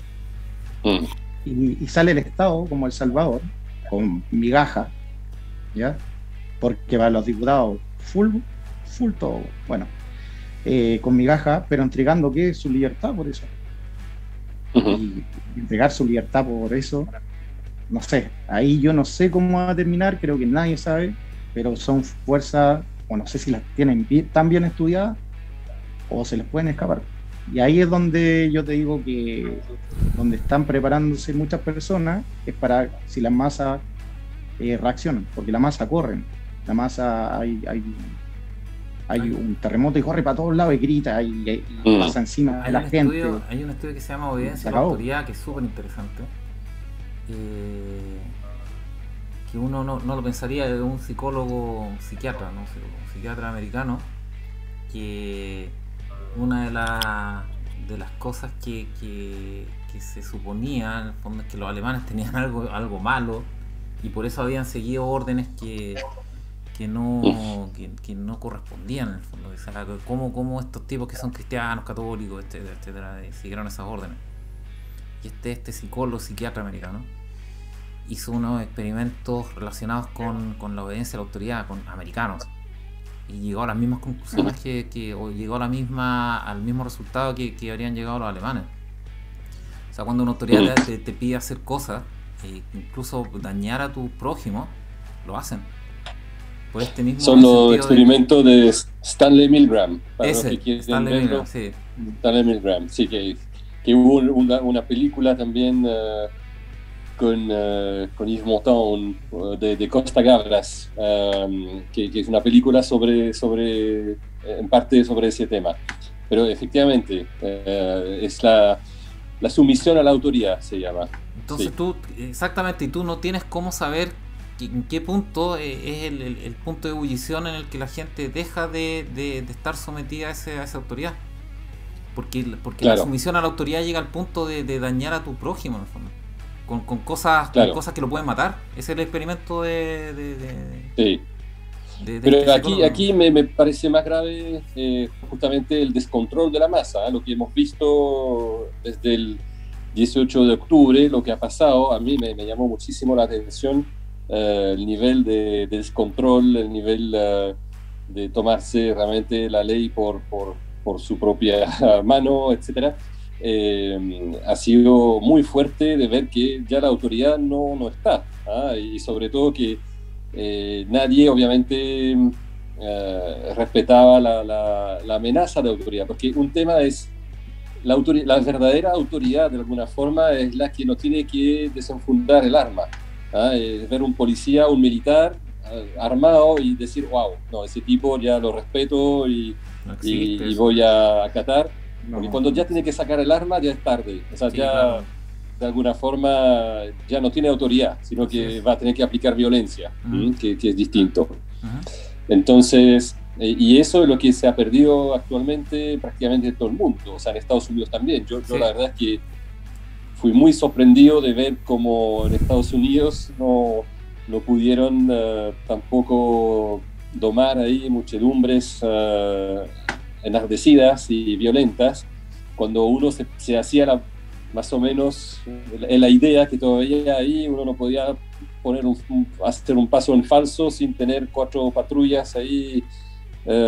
y sale el Estado como el salvador, con migaja, ¿ya? Porque para los diputados, full todo, bueno, con migaja, pero entregando, ¿qué? Su libertad por eso. Y entregar su libertad por eso, no sé, ahí yo no sé cómo va a terminar, creo que nadie sabe, pero son fuerzas, o no sé si las tienen tan bien estudiadas o se les pueden escapar. Y ahí es donde yo te digo que donde están preparándose muchas personas es para si las masas reaccionan, porque la masa corren, la masa hay un terremoto y corre para todos lados y grita y pasa encima de la gente. Hay un estudio que se llama Obediencia a la Autoridad, que es súper interesante, que uno no lo pensaría de un psicólogo, un psiquiatra, ¿no? Un psiquiatra americano, que una de las cosas que se suponía en el fondo es que los alemanes tenían algo malo y por eso habían seguido órdenes que no correspondían en el fondo. O sea, como estos tipos que son cristianos, católicos, etcétera, siguieron esas órdenes. Y este psicólogo, psiquiatra americano, hizo unos experimentos relacionados con la obediencia a la autoridad, con americanos, y llegó a las mismas conclusiones o llegó al mismo resultado que habrían llegado los alemanes. O sea, cuando una autoridad te pide hacer cosas, incluso dañar a tu prójimo, lo hacen. por este mismo Son los sentido experimentos de Stanley Milgram. Para los ese, que quieren Stanley verlo. Milgram, sí. Stanley Milgram, sí, que hubo una película también con Yves Montand de Costa Gabras, que es una película en parte sobre ese tema. Pero efectivamente, es la sumisión a la autoridad, se llama. Entonces Sí. tú, exactamente, y tú no tienes cómo saber en qué punto es el punto de ebullición en el que la gente deja de estar sometida a esa autoridad. Porque Claro. la sumisión a la autoridad llega al punto de dañar a tu prójimo, en el fondo. Con cosas, Claro. con cosas que lo pueden matar. Ese es el experimento Sí. de Pero este psicólogo. aquí me parece más grave justamente el descontrol de la masa, lo que hemos visto desde el 18 de octubre, lo que ha pasado. A mí me llamó muchísimo la atención el nivel de descontrol, el nivel de tomarse realmente la ley por su propia mano, etcétera. Ha sido muy fuerte de ver que ya la autoridad no está, y sobre todo que nadie obviamente respetaba la amenaza de autoridad, porque un tema es la verdadera autoridad, de alguna forma, es la que no tiene que desenfundar el arma, ver un policía, un militar armado y decir, wow, no, ese tipo ya lo respeto y voy a acatar, porque cuando ya tiene que sacar el arma ya es tarde, o sea, Sí, ya claro. de alguna forma ya no tiene autoridad, sino que va a tener que aplicar violencia, que es distinto. Entonces, y eso es lo que se ha perdido actualmente prácticamente en todo el mundo, o sea, en Estados Unidos también. Yo la verdad es que fui muy sorprendido de ver cómo en Estados Unidos no pudieron tampoco domar ahí muchedumbres enardecidas y violentas, cuando uno se hacía más o menos la idea que todavía ahí uno no podía hacer un paso en falso sin tener 4 patrullas ahí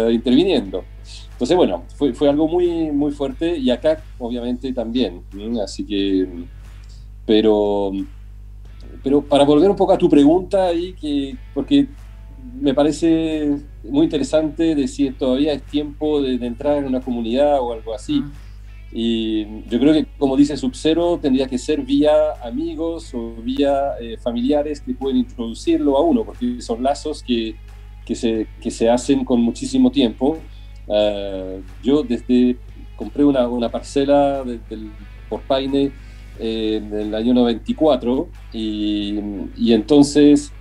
interviniendo. Entonces, bueno, fue algo muy, muy fuerte, y acá obviamente también, así que, pero para volver un poco a tu pregunta ahí, porque me parece muy interesante de si todavía es tiempo de entrar en una comunidad o algo así. Y yo creo que, como dice Sub-Zero, tendría que ser vía amigos o vía familiares que pueden introducirlo a uno, porque son lazos que se hacen con muchísimo tiempo. Yo compré una parcela por Paine en el año 94, y entonces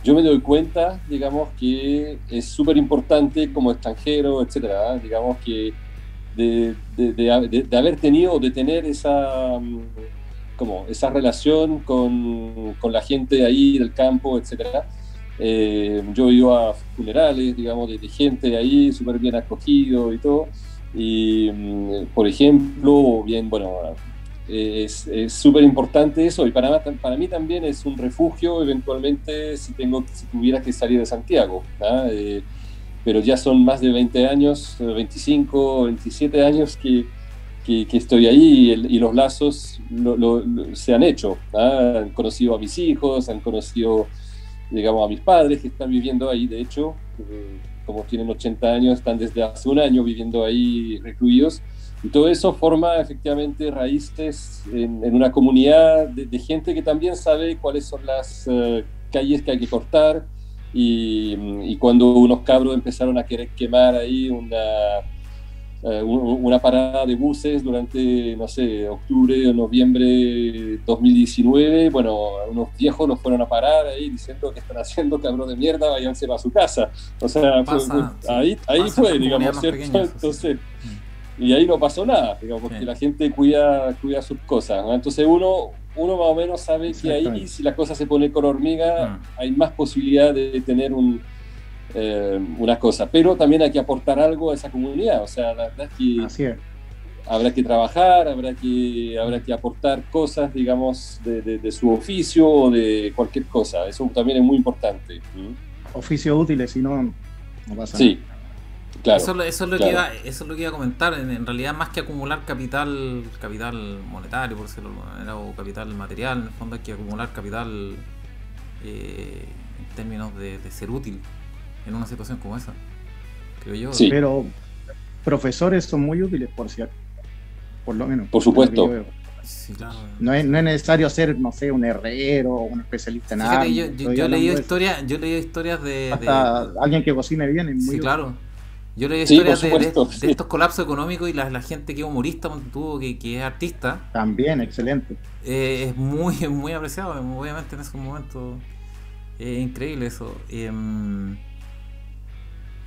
yo me doy cuenta, digamos, que es súper importante como extranjero, etcétera, digamos que de haber tenido, de tener esa relación con la gente ahí del campo, etcétera. Yo iba a funerales, digamos, de gente ahí súper bien acogido y todo, y por ejemplo, bien, bueno, es súper importante eso, y para mí también es un refugio eventualmente si tuviera que salir de Santiago, pero ya son más de 20 años, 25, 27 años que estoy ahí, y los lazos se han hecho. Han conocido a mis hijos, han conocido, digamos, a mis padres que están viviendo ahí. De hecho, como tienen 80 años, están desde hace un año viviendo ahí recluidos. Y todo eso forma efectivamente raíces en una comunidad de gente que también sabe cuáles son las calles que hay que cortar. Y cuando unos cabros empezaron a querer quemar ahí una parada de buses durante, no sé, octubre o noviembre de 2019, bueno, unos viejos los fueron a parar ahí diciendo que están haciendo, cabros de mierda, váyanse para su casa. O sea, ahí fue, digamos, ¿cierto? Entonces, y ahí no pasó nada, digamos, porque la gente cuida sus cosas, ¿no? Entonces uno más o menos sabe que ahí, si la cosa se pone con hormiga, hay más posibilidad de tener una cosa, pero también hay que aportar algo a esa comunidad. O sea, la verdad es que Así es. habrá que trabajar, habrá que aportar cosas, digamos, de su oficio o de cualquier cosa. Eso también es muy importante. Oficios útiles, si no pasa nada. Sí, claro. Eso es lo que iba a comentar. En realidad, más que acumular capital monetario, por decirlo de alguna manera, o capital material, en el fondo hay que acumular capital en términos de ser útil. en una situación como esa, creo yo. Sí. Pero profesores son muy útiles, por cierto. Por lo menos. Por supuesto. Sí, claro. No es necesario ser, no sé, un herrero o un especialista en algo. Yo he leído historias de alguien que cocine bien es muy sí, claro. Yo leí Sí, historias por supuesto, de estos colapsos económicos y la gente que es humorista, que es artista, también, excelente. es muy apreciado, obviamente en esos momentos. Increíble eso.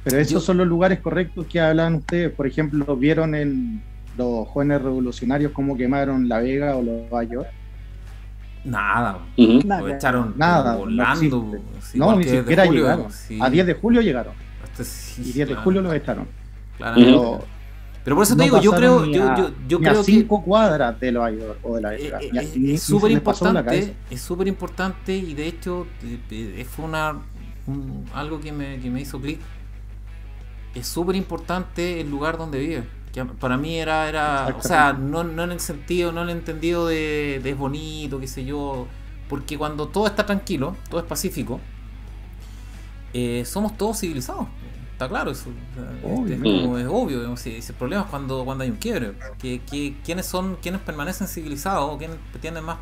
Pero esos son los lugares correctos que hablan ustedes. Por ejemplo, ¿vieron en los jóvenes revolucionarios cómo quemaron La Vega o Nueva York? Nada. Ujú. Lo echaron Nada, volando. no existe. Sí, No, igual ni que de siquiera julio, llegaron. sí. A 10 de julio llegaron. Hasta sí, Y 10 de claro, julio los echaron. claramente. Pero por eso te No digo, yo creo, pasaron yo ni a creo que 5 cuadras de Nueva York o de La Vega. es súper importante, y de hecho fue algo que me hizo clic. Es súper importante el lugar donde vive, que para mí era o sea, no en el sentido, no en el entendido de es bonito, qué sé yo, porque cuando todo está tranquilo, todo es pacífico, somos todos civilizados. Está claro eso. Es obvio, digamos, si el problema es cuando hay un quiebre. ¿Quiénes permanecen civilizados o quiénes tienen más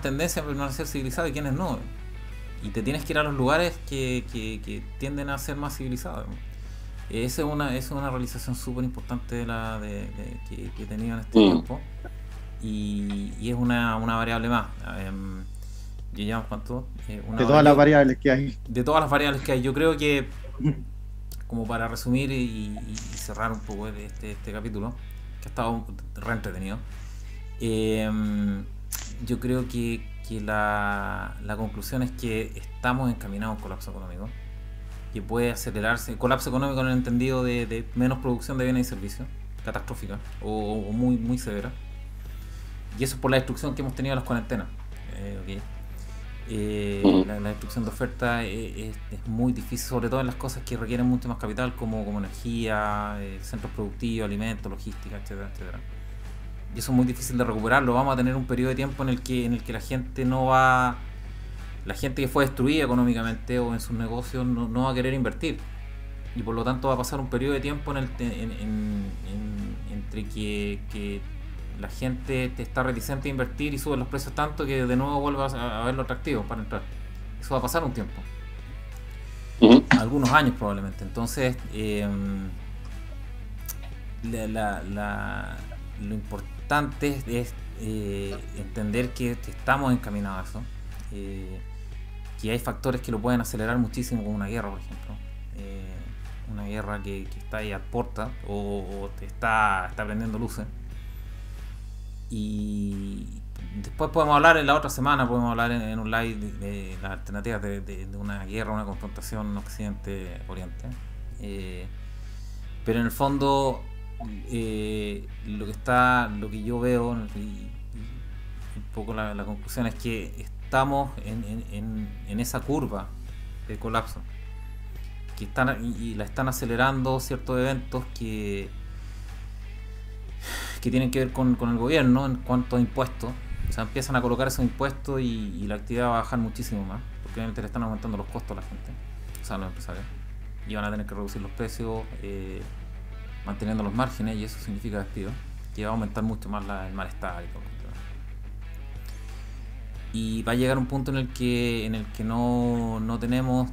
tendencia a permanecer civilizados y quiénes no? Y te tienes que ir a los lugares que tienden a ser más civilizados. Esa es una realización súper importante que he tenido en este tiempo. Y es una variable más. Yo llevo cuánto. De todas las variables que hay. De todas las variables que hay. Yo creo que, como para resumir y cerrar un poco este capítulo, que ha estado re entretenido, yo creo que la conclusión es que estamos encaminados a un colapso económico, que puede acelerarse. Colapso económico en el entendido de menos producción de bienes y servicios, catastrófica o muy, muy severa. Y eso es por la destrucción que hemos tenido en las cuarentenas. La destrucción de oferta es muy difícil, sobre todo en las cosas que requieren mucho más capital, como energía, centros productivos, alimentos, logística, etcétera, etcétera. Y eso es muy difícil de recuperarlo. Vamos a tener un periodo de tiempo en el que la gente la gente que fue destruida económicamente o en sus negocios no va a querer invertir, y por lo tanto va a pasar un periodo de tiempo entre que la gente está reticente a invertir y sube los precios tanto que de nuevo vuelva a verlo atractivo para entrar. Eso va a pasar un tiempo, algunos años probablemente. Entonces lo importante es entender que estamos encaminados a eso, que hay factores que lo pueden acelerar muchísimo, como una guerra, por ejemplo, una guerra que está ahí a puerta o te está prendiendo luces. Y después podemos hablar en la otra semana, podemos hablar en un live de las alternativas de una guerra, una confrontación Occidente-Oriente. Pero en el fondo, lo que yo veo y un poco la conclusión es que estamos en esa curva de colapso, que la están acelerando ciertos eventos que tienen que ver con el gobierno en cuanto a impuestos. O sea, empiezan a colocar esos impuestos y la actividad va a bajar muchísimo más, porque obviamente le están aumentando los costos a la gente, o sea, a los empresarios, y van a tener que reducir los precios, manteniendo los márgenes, y eso significa despido, que va a aumentar mucho más el malestar y todo. Y va a llegar un punto en el que no tenemos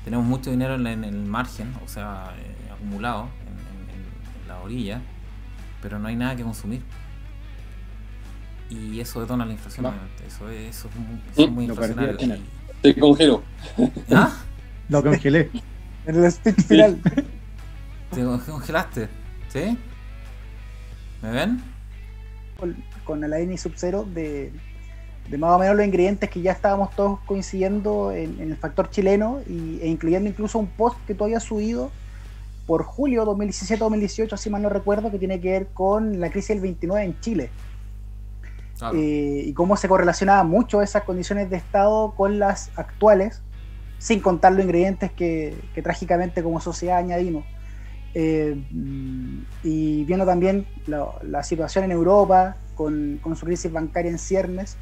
mucho dinero en el margen, o sea, acumulado en la orilla, pero no hay nada que consumir, y eso detona la inflación. Obviamente. Eso es muy inflacionario. Te congelo. ¿Ah? Lo congelé. En el speech final. ¿Te congelaste? ¿Sí? ¿Me ven? Con Alain y Sub-Zero de más o menos los ingredientes que ya estábamos todos coincidiendo en el factor chileno, e incluyendo incluso un post que tú habías subido por julio 2017-2018, si mal no recuerdo, que tiene que ver con la crisis del 29 en Chile. Claro. Y cómo se correlacionaba mucho esas condiciones de estado con las actuales, sin contar los ingredientes que trágicamente como sociedad añadimos. Y viendo también la situación en Europa con su crisis bancaria en ciernes,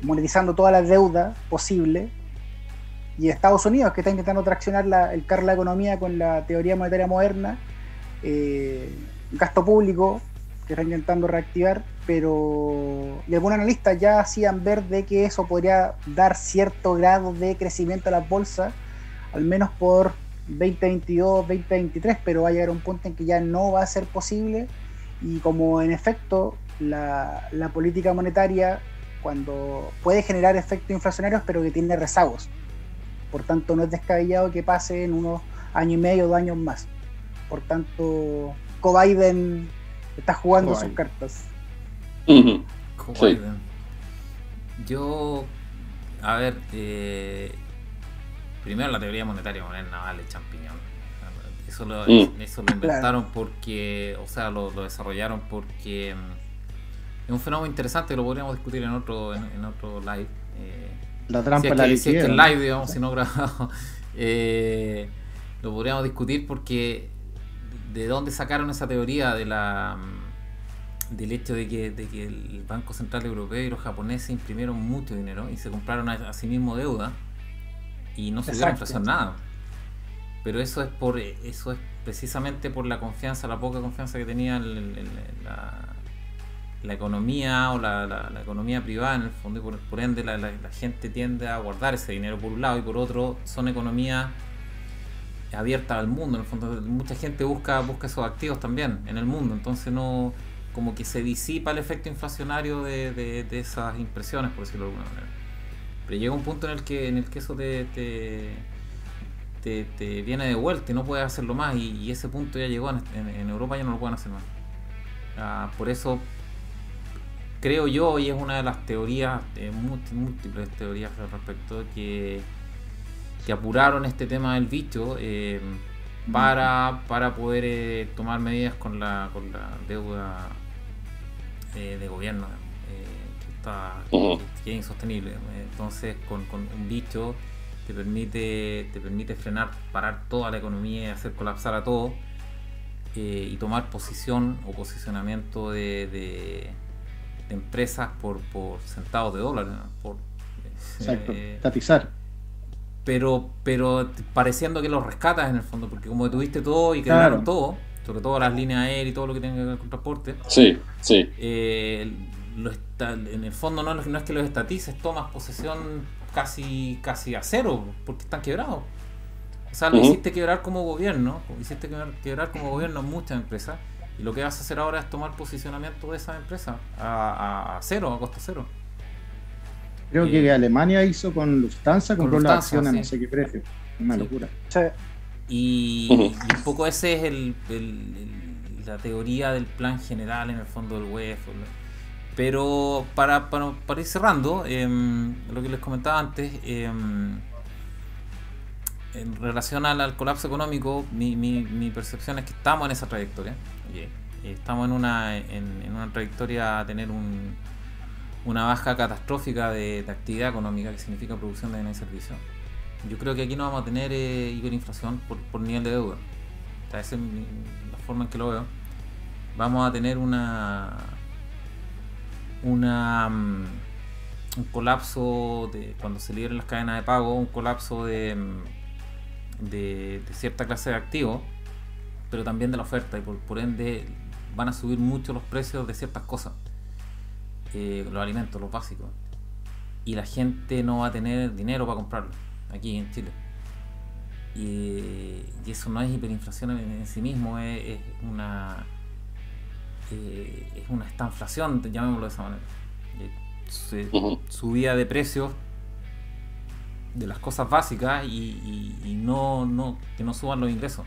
monetizando toda la deuda posible, y Estados Unidos, que está intentando traccionar el carro de la economía con la teoría monetaria moderna, gasto público, que está intentando reactivar, pero y algunos analistas ya hacían ver de que eso podría dar cierto grado de crecimiento a las bolsas, al menos por 2022, 2023, pero va a llegar un punto en que ya no va a ser posible, y como en efecto la política monetaria cuando puede generar efectos inflacionarios, pero que tiene rezagos, por tanto no es descabellado que pase en unos año y medio, 2 años más. Por tanto, Biden está jugando sus cartas. Sí. Yo, a ver, primero la teoría monetaria moderna vale champiñón. Eso lo inventaron porque, o sea, lo desarrollaron porque es un fenómeno interesante que lo podríamos discutir en otro live. La trampa si de la liquidez. Si es que el live, digamos, ¿sí? Si no grabado, lo podríamos discutir porque de dónde sacaron esa teoría del hecho de que el Banco Central Europeo y los japoneses imprimieron mucho dinero y se compraron a sí mismo deuda y no subieron inflación nada. Pero eso es precisamente por la poca confianza que tenía la economía o la economía privada en el fondo, y por ende la gente tiende a guardar ese dinero por un lado, y por otro son economías abiertas al mundo. En el fondo mucha gente busca esos activos también en el mundo, entonces no, como que se disipa el efecto inflacionario de esas impresiones, por decirlo de alguna manera. Pero llega un punto en el que eso te viene de vuelta y no puedes hacerlo más, y ese punto ya llegó. En Europa ya no lo pueden hacer más. Por eso creo yo, y es una de las teorías, múltiples teorías al respecto, que apuraron este tema del bicho para poder tomar medidas con la deuda de gobierno que es insostenible. Entonces con un bicho te permite frenar, parar toda la economía y hacer colapsar a todo, y tomar posición o posicionamiento de empresas por centavos de dólar, ¿no? Exacto, estatizar. Pero pareciendo que los rescatas en el fondo, porque como tuviste todo y quedaron todo, sobre todo las líneas aéreas y todo lo que tenga que ver con transporte, en el fondo no es que los estatices, tomas posesión casi a cero, porque están quebrados. O sea, lo hiciste quebrar como gobierno, en muchas empresas, y lo que vas a hacer ahora es tomar posicionamiento de esas empresas a cero, a costo cero. Creo que Alemania hizo con Lufthansa, compró la acción a no sé qué precio. Una locura. Sí. Y un poco ese es la teoría del plan general en el fondo del WEF. Pero para ir cerrando, lo que les comentaba antes, en relación al colapso económico, mi percepción es que estamos en esa trayectoria. Estamos en una trayectoria a tener una baja catastrófica de actividad económica, que significa producción de bienes y servicios. Yo creo que aquí no vamos a tener hiperinflación por nivel de deuda. O sea, esa es la forma en que lo veo. Vamos a tener un colapso cuando se liberen las cadenas de pago, un colapso de cierta clase de activos, pero también de la oferta, y por ende van a subir mucho los precios de ciertas cosas, los alimentos, los básicos, y la gente no va a tener dinero para comprarlo aquí en Chile, y eso no es hiperinflación en sí mismo, es una estanflación, llamémoslo de esa manera. Subida de precios de las cosas básicas y que no suban los ingresos,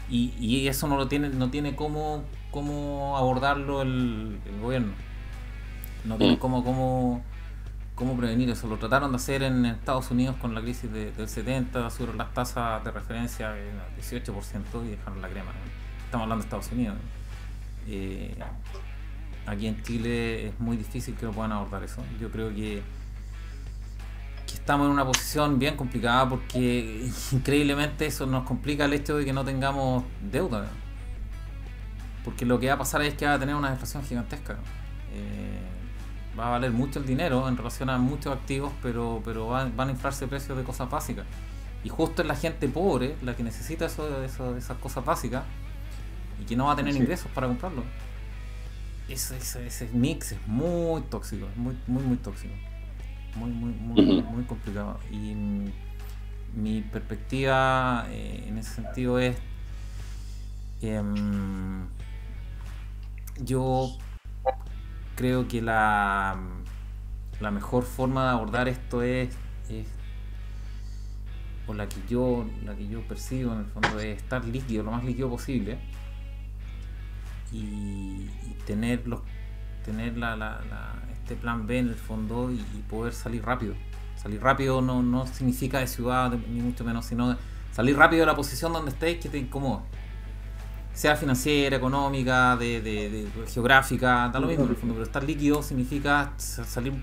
y eso no tiene cómo abordarlo el gobierno, no tiene cómo prevenir eso. Lo trataron de hacer en Estados Unidos con la crisis del 70, subieron las tasas de referencia al 18% y dejaron la crema. Estamos hablando de Estados Unidos. Aquí en Chile es muy difícil que lo puedan abordar eso. Yo creo que estamos en una posición bien complicada, porque increíblemente eso nos complica el hecho de que no tengamos deuda, porque lo que va a pasar es que va a tener una deflación gigantesca, va a valer mucho el dinero en relación a muchos activos, pero van a inflarse precios de cosas básicas. Y justo es la gente pobre la que necesita esas cosas básicas y que no va a tener ingresos para comprarlo. Ese mix es muy tóxico, muy tóxico. Muy complicado. Y mi perspectiva en ese sentido es yo creo que la mejor forma de abordar esto es o la que yo percibo en el fondo, es estar líquido, lo más líquido posible, y tener este plan B en el fondo y poder salir rápido. Salir rápido no significa de ciudad ni mucho menos, sino salir rápido de la posición donde estés que te incomoda, sea financiera, económica, de geográfica, da lo mismo en el fondo, pero estar líquido significa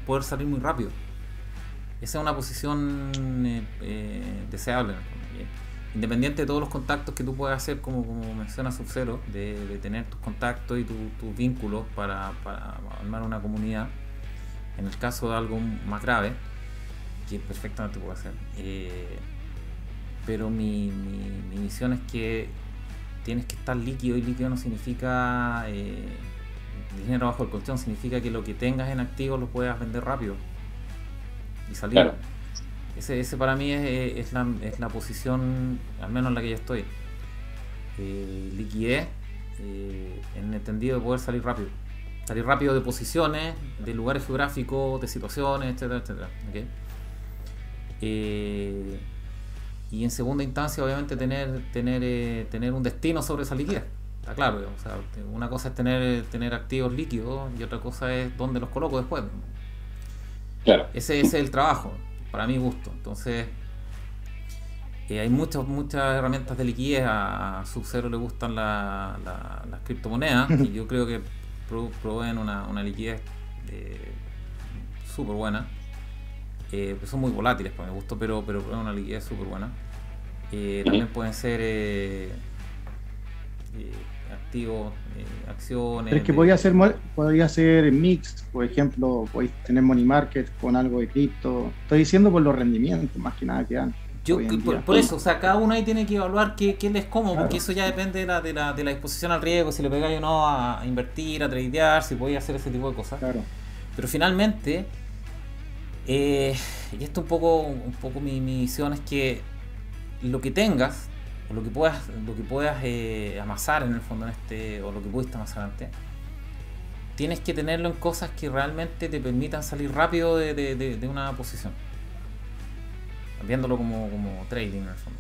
poder salir muy rápido. Esa es una posición deseable en el fondo. Independiente de todos los contactos que tú puedas hacer, como menciona Sub-Zero, de tener tus contactos y tus vínculos para armar una comunidad, en el caso de algo más grave, que perfectamente puede hacer. Pero mi misión es que tienes que estar líquido, y líquido no significa dinero bajo el colchón, significa que lo que tengas en activo lo puedas vender rápido y salir. Claro. Ese para mí es la posición, al menos en la que yo estoy. Liquidez, en el entendido de poder salir rápido. Salir rápido de posiciones, de lugares geográficos, de situaciones, etcétera, etcétera. ¿Okay? Y en segunda instancia, obviamente, tener un destino sobre esa liquidez. Está claro, o sea, una cosa es tener activos líquidos y otra cosa es dónde los coloco después. Claro. Ese es el trabajo, para mi gusto. Entonces, hay muchas herramientas de liquidez. A Sub-Zero le gustan las criptomonedas, y yo creo que proveen una liquidez súper buena. Son muy volátiles para mi gusto, pero proveen una liquidez súper buena. También pueden ser activos, acciones. Pero es que podría ser mix, por ejemplo, podéis tener money market con algo de cripto. Estoy diciendo por los rendimientos, más que nada que dan. Por eso, o sea, cada uno ahí tiene que evaluar qué les es cómodo, claro. Porque eso ya depende de la disposición al riesgo, si le pegáis o no a invertir, a tradear, si podéis hacer ese tipo de cosas. Claro. Pero finalmente, y esto un poco mi visión es que lo que tengas, o lo que puedas amasar en el fondo o lo que pudiste amasar antes, tienes que tenerlo en cosas que realmente te permitan salir rápido de una posición, viéndolo como trading en el fondo.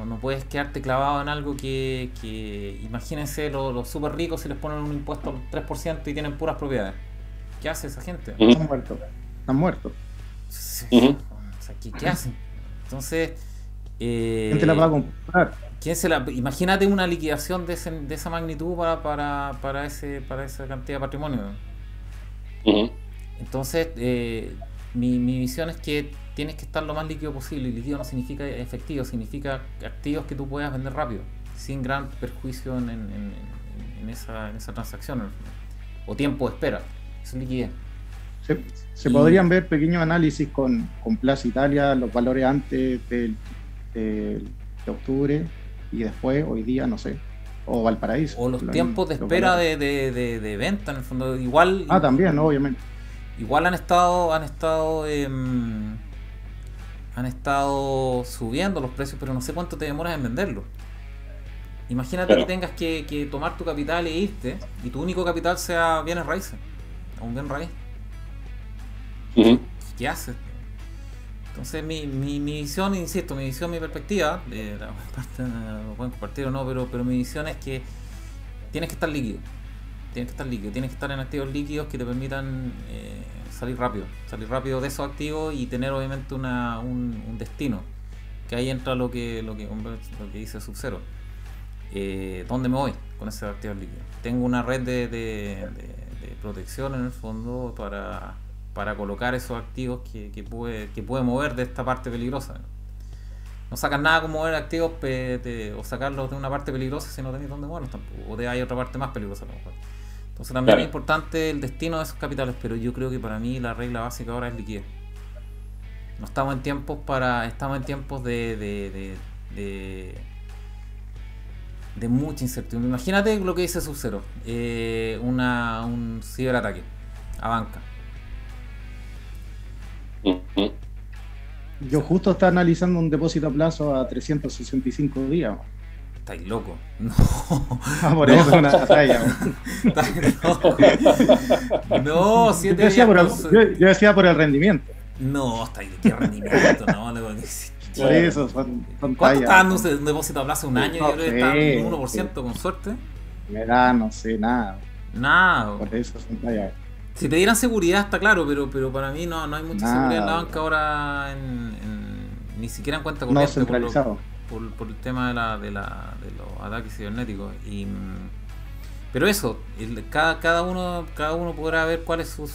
No puedes quedarte clavado en algo que imagínense los super ricos, si les ponen un impuesto al 3% y tienen puras propiedades. ¿Qué hace esa gente? Están muertos. Sí. O sea, ¿qué hacen? Entonces, ¿quién te la va a comprar? Imagínate una liquidación de esa magnitud para esa cantidad de patrimonio. Entonces, mi visión es que tienes que estar lo más líquido posible, y líquido no significa efectivo, significa activos que tú puedas vender rápido, sin gran perjuicio en esa transacción, o tiempo de espera. Eso es liquidez. Se podrían ver pequeños análisis con Plaza Italia, los valores antes de octubre y después, hoy día, no sé, o Valparaíso. O los tiempos de espera de venta, en el fondo. Igual. También, obviamente. Igual han estado subiendo los precios, pero no sé cuánto te demoras en venderlo. Imagínate que tengas que tomar tu capital e irte, y tu único capital sea bienes raíces, o un bien raíz. ¿Qué haces? Entonces mi visión, insisto, mi perspectiva, lo pueden compartir o no, pero mi visión es que tienes que estar líquido. Tienes que estar en activos líquidos que te permitan salir rápido de esos activos y tener obviamente un destino. Que ahí entra lo que dice Sub-Zero. ¿Dónde me voy con esos activos líquidos? Tengo una red de protección en el fondo para colocar esos activos que puede mover de esta parte peligrosa. No sacas nada con mover activos o sacarlos de una parte peligrosa si no tenéis dónde moverlos tampoco, o hay otra parte más peligrosa a lo mejor. Entonces también es importante el destino de esos capitales, pero yo creo que para mí la regla básica ahora es liquidez. No estamos en tiempos de mucha incertidumbre. Imagínate lo que dice Sub-Zero, un ciberataque a banca. Yo justo estaba analizando un depósito a plazo a 365 días. Estáis loco. No. Por eso es una talla. Estáis loco. No, 7 días. Yo decía por el rendimiento. No, estáis de qué rendimiento, no. Por eso son ¿Cuánto está dando un depósito a plazo un año? No, Yo creo que está en un 1% con suerte. Me da, no sé, nada. Nada. Por eso son tallas. Si te dieran seguridad está claro, pero para mí no hay mucha seguridad en la banca ahora, ni siquiera en cuenta corriente. No centralizado. Por el tema de los ataques cibernéticos. Pero eso, cada uno podrá ver cuál es sus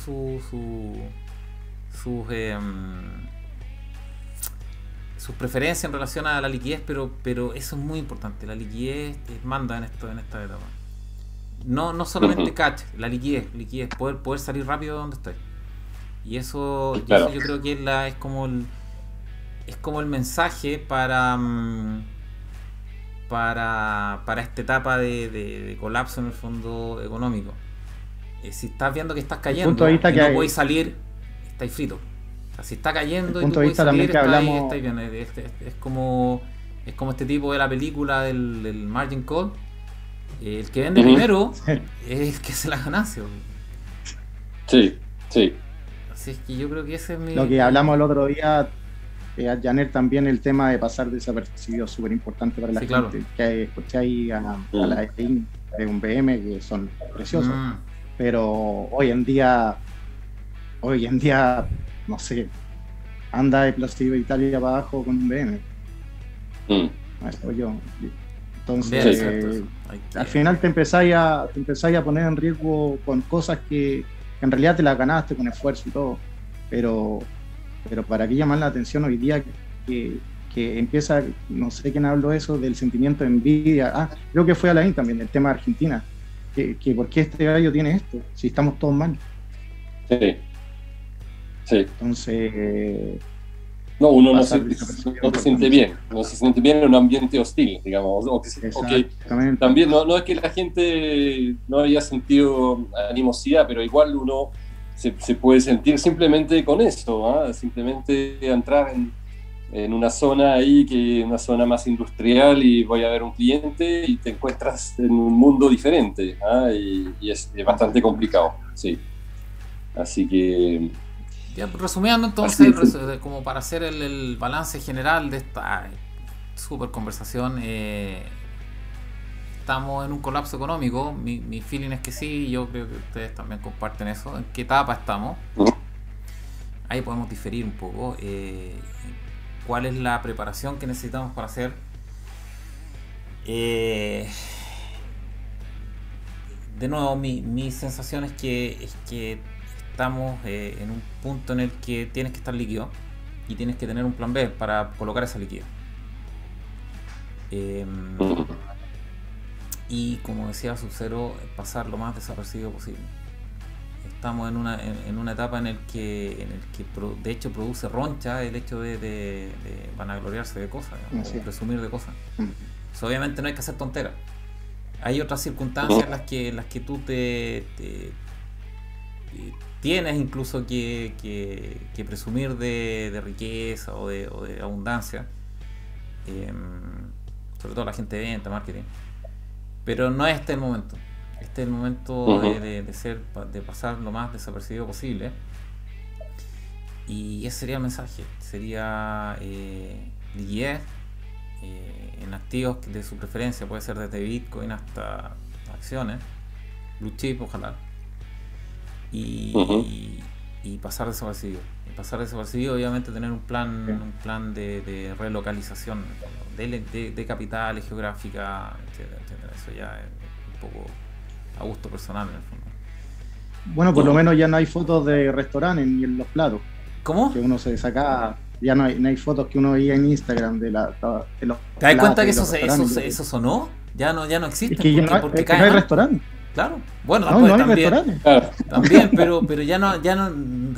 preferencias en relación a la liquidez, pero eso es muy importante. La liquidez manda en esta etapa. No solamente catch, la liquidez, poder salir rápido de donde estoy. Y eso yo creo que es como el mensaje para esta etapa de colapso en el fondo económico. Si estás viendo que estás cayendo y no podéis salir, estáis fritos. O sea, si está cayendo y no podéis salir, estáis bien. Es como este tipo de la película del margin call. El que vende primero es el que hace la ganancia. Sí. Así es que yo creo que ese es mi... Lo que hablamos el otro día, Janet, también el tema de pasar desapercibido es súper importante para la gente. Claro. Que escucháis a la de un BM que son preciosos. Pero hoy en día, no sé, anda de Plaza Italia para abajo con un BM. Eso yo. Entonces, al final te empezáis a poner en riesgo con cosas que en realidad te las ganaste con esfuerzo y todo, pero para qué llamar la atención hoy día que empieza, no sé quién habló eso, del sentimiento de envidia. Creo que fue Alain también, el tema de Argentina, que por qué este gallo tiene esto, si estamos todos mal. Sí. Entonces... uno no se siente bien en un ambiente hostil, digamos, o que también no es que la gente no haya sentido animosidad, pero igual uno se puede sentir simplemente con eso, simplemente entrar en una zona ahí, una zona más industrial, y voy a ver un cliente y te encuentras en un mundo diferente, y es bastante complicado, sí. Así que... Ya, resumiendo entonces, como para hacer el balance general de esta super conversación, estamos en un colapso económico. Mi feeling es que sí, yo creo que ustedes también comparten eso. ¿En qué etapa estamos? Ahí podemos diferir un poco. ¿Cuál es la preparación que necesitamos para hacer? De nuevo, mi sensación es que estamos en un punto en el que tienes que estar líquido y tienes que tener un plan B para colocar esa liquidez. Y como decía Sub-Zero, pasar lo más desapercibido posible. Estamos en una etapa en el que de hecho produce roncha el hecho de vanagloriarse de cosas, o presumir de cosas. Entonces, obviamente no hay que hacer tonteras. Hay otras circunstancias en las que tú tienes incluso que presumir de riqueza o de abundancia, sobre todo la gente de venta, marketing, pero no este es el momento. Este es el momento de pasar lo más desapercibido posible, y ese sería el mensaje. Sería liquidez en activos de su preferencia, puede ser desde Bitcoin hasta acciones, blue chip, ojalá. Y pasar desapercibido, obviamente tener un plan de relocalización de capitales geográficas, etcétera. Eso ya es un poco a gusto personal en el fondo. Bueno, por lo menos ya no hay fotos de restaurantes ni en los platos. ¿Cómo? Que uno se saca, ya no hay fotos que uno veía en Instagram de los ¿Te das cuenta que eso sonó? Ya no existe. Es que no hay restaurante. Claro, bueno, No, no hay también, restaurantes. Claro. también, pero ya no,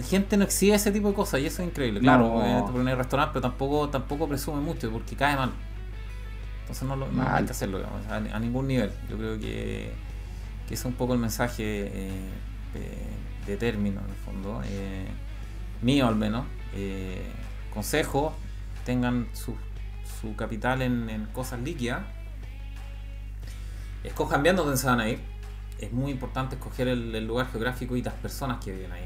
gente no exige ese tipo de cosas y eso es increíble. Claro, No. obviamente porque no hay restaurante, pero tampoco presume mucho porque cae mal. Entonces no hay Mal. que hacerlo, digamos, a ningún nivel. Yo creo que es un poco el mensaje de término, en el fondo, mío al menos. Consejo, tengan su capital en cosas líquidas. Escojan bien dónde se van a ir. Es muy importante escoger el lugar geográfico y las personas que viven ahí.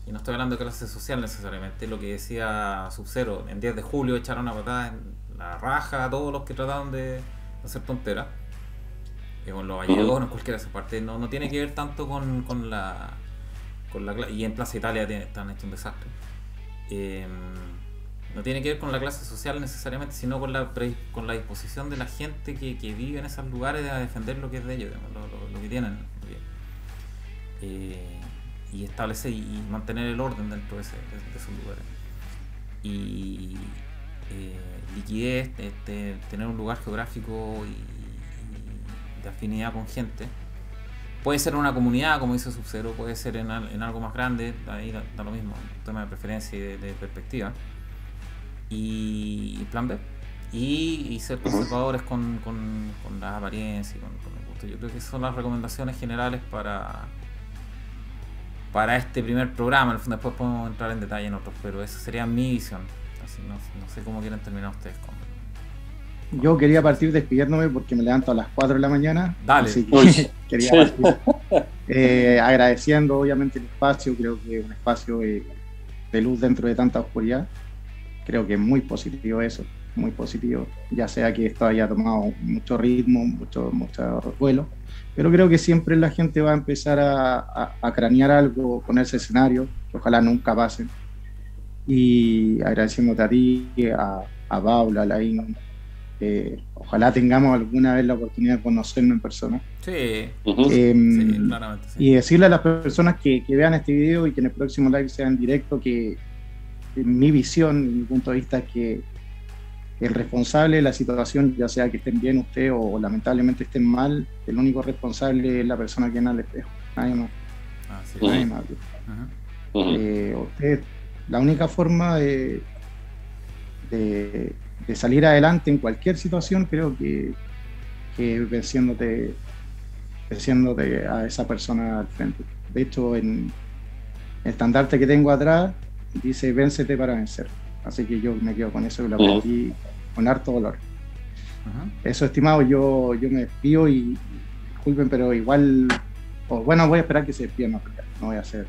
Y no estoy hablando de clase social necesariamente. Lo que decía Sub-Zero, en 10 de julio echaron una patada en la raja a todos los que trataron de hacer tonteras. Con los gallegos, en cualquiera de esas partes. No tiene que ver tanto con la y en Plaza Italia están hecho un desastre. No tiene que ver con la clase social necesariamente, sino con la disposición de la gente que vive en esos lugares a defender lo que es de ellos, digamos, lo que tienen. Y establecer y mantener el orden dentro de esos lugares. Y liquidez, tener un lugar geográfico y de afinidad con gente. Puede ser en una comunidad, como dice Sub-Zero, puede ser en algo más grande, ahí da lo mismo, un tema de preferencia y de perspectiva. Y plan B. Y ser conservadores con las apariencias y con el gusto. Yo creo que esas son las recomendaciones generales para este primer programa. Después podemos entrar en detalle en otros, pero esa sería mi visión. Así no sé cómo quieren terminar ustedes con. Yo quería partir despidiéndome porque me levanto a las 4 de la mañana. Dale. Así que quería partir agradeciendo obviamente el espacio. Creo que es un espacio de luz dentro de tanta oscuridad. Creo que es muy positivo eso, muy positivo. Ya sea que esto haya tomado mucho ritmo, mucho vuelo, pero creo que siempre la gente va a empezar a cranear algo, ponerse escenario, que ojalá nunca pasen. Y agradeciéndote a ti, a Paula, a Laín. Ojalá tengamos alguna vez la oportunidad de conocernos en persona. Sí, sí, claramente. Sí. Y decirle a las personas que vean este video y que en el próximo live sea en directo que mi visión, mi punto de vista es que el responsable de la situación, ya sea que estén bien ustedes o lamentablemente estén mal, el único responsable es la persona que en el espejo, nadie más. Nadie más. Usted, la única forma de salir adelante en cualquier situación, creo que venciéndote a esa persona al frente. De hecho, en el estandarte que tengo atrás dice véncete para vencer. Así que yo me quedo con eso y lo aprendí con harto dolor. Eso, estimado, yo me despido y disculpen, pero igual, bueno, voy a esperar que se despidan, no voy a hacer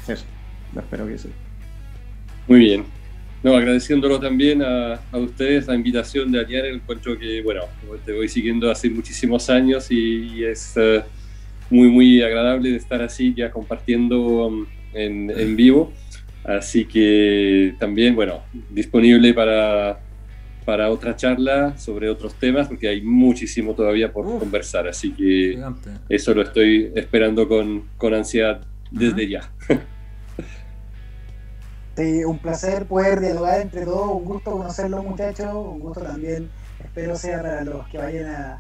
eso, lo espero que sí. Muy bien. No, agradeciéndolo también a ustedes la invitación de Ariane. Encuentro que, bueno, te voy siguiendo hace muchísimos años y es muy, muy agradable de estar así ya compartiendo en vivo. Así que también, bueno, disponible para otra charla sobre otros temas, porque hay muchísimo todavía por conversar. Así que gigante. Eso lo estoy esperando con ansiedad desde ya. Sí, un placer poder dialogar entre todos, un gusto conocerlos, muchachos, un gusto también, espero sea para los que vayan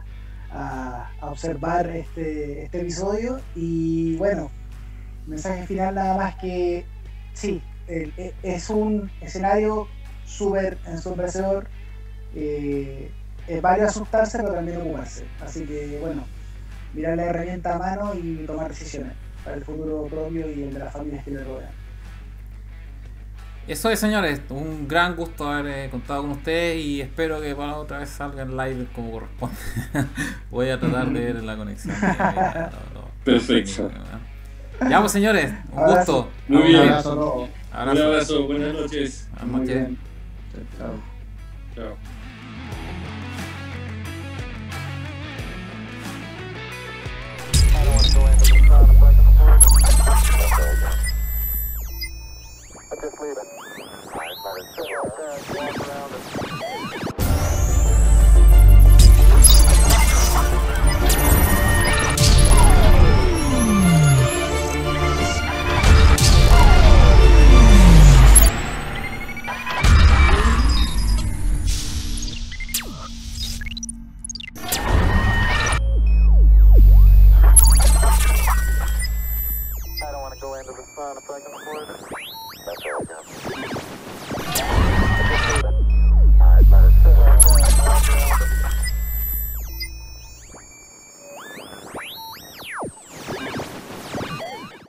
a observar este episodio. Y bueno, mensaje final nada más que sí, es un escenario súper ensombreciedor, es válido asustarse pero también ocuparse, así que bueno, mirar la herramienta a mano y tomar decisiones para el futuro propio y el de las familias que le rodean. Eso es, señores, un gran gusto haber contado con ustedes y espero que para otra vez salga en live como corresponde. Voy a tratar de ver la conexión. Perfecto. Ya pues, señores, un gusto. Muy bien. Un abrazo. Un abrazo, buenas noches. Buenas noches. Chao. Chao. Just leave it.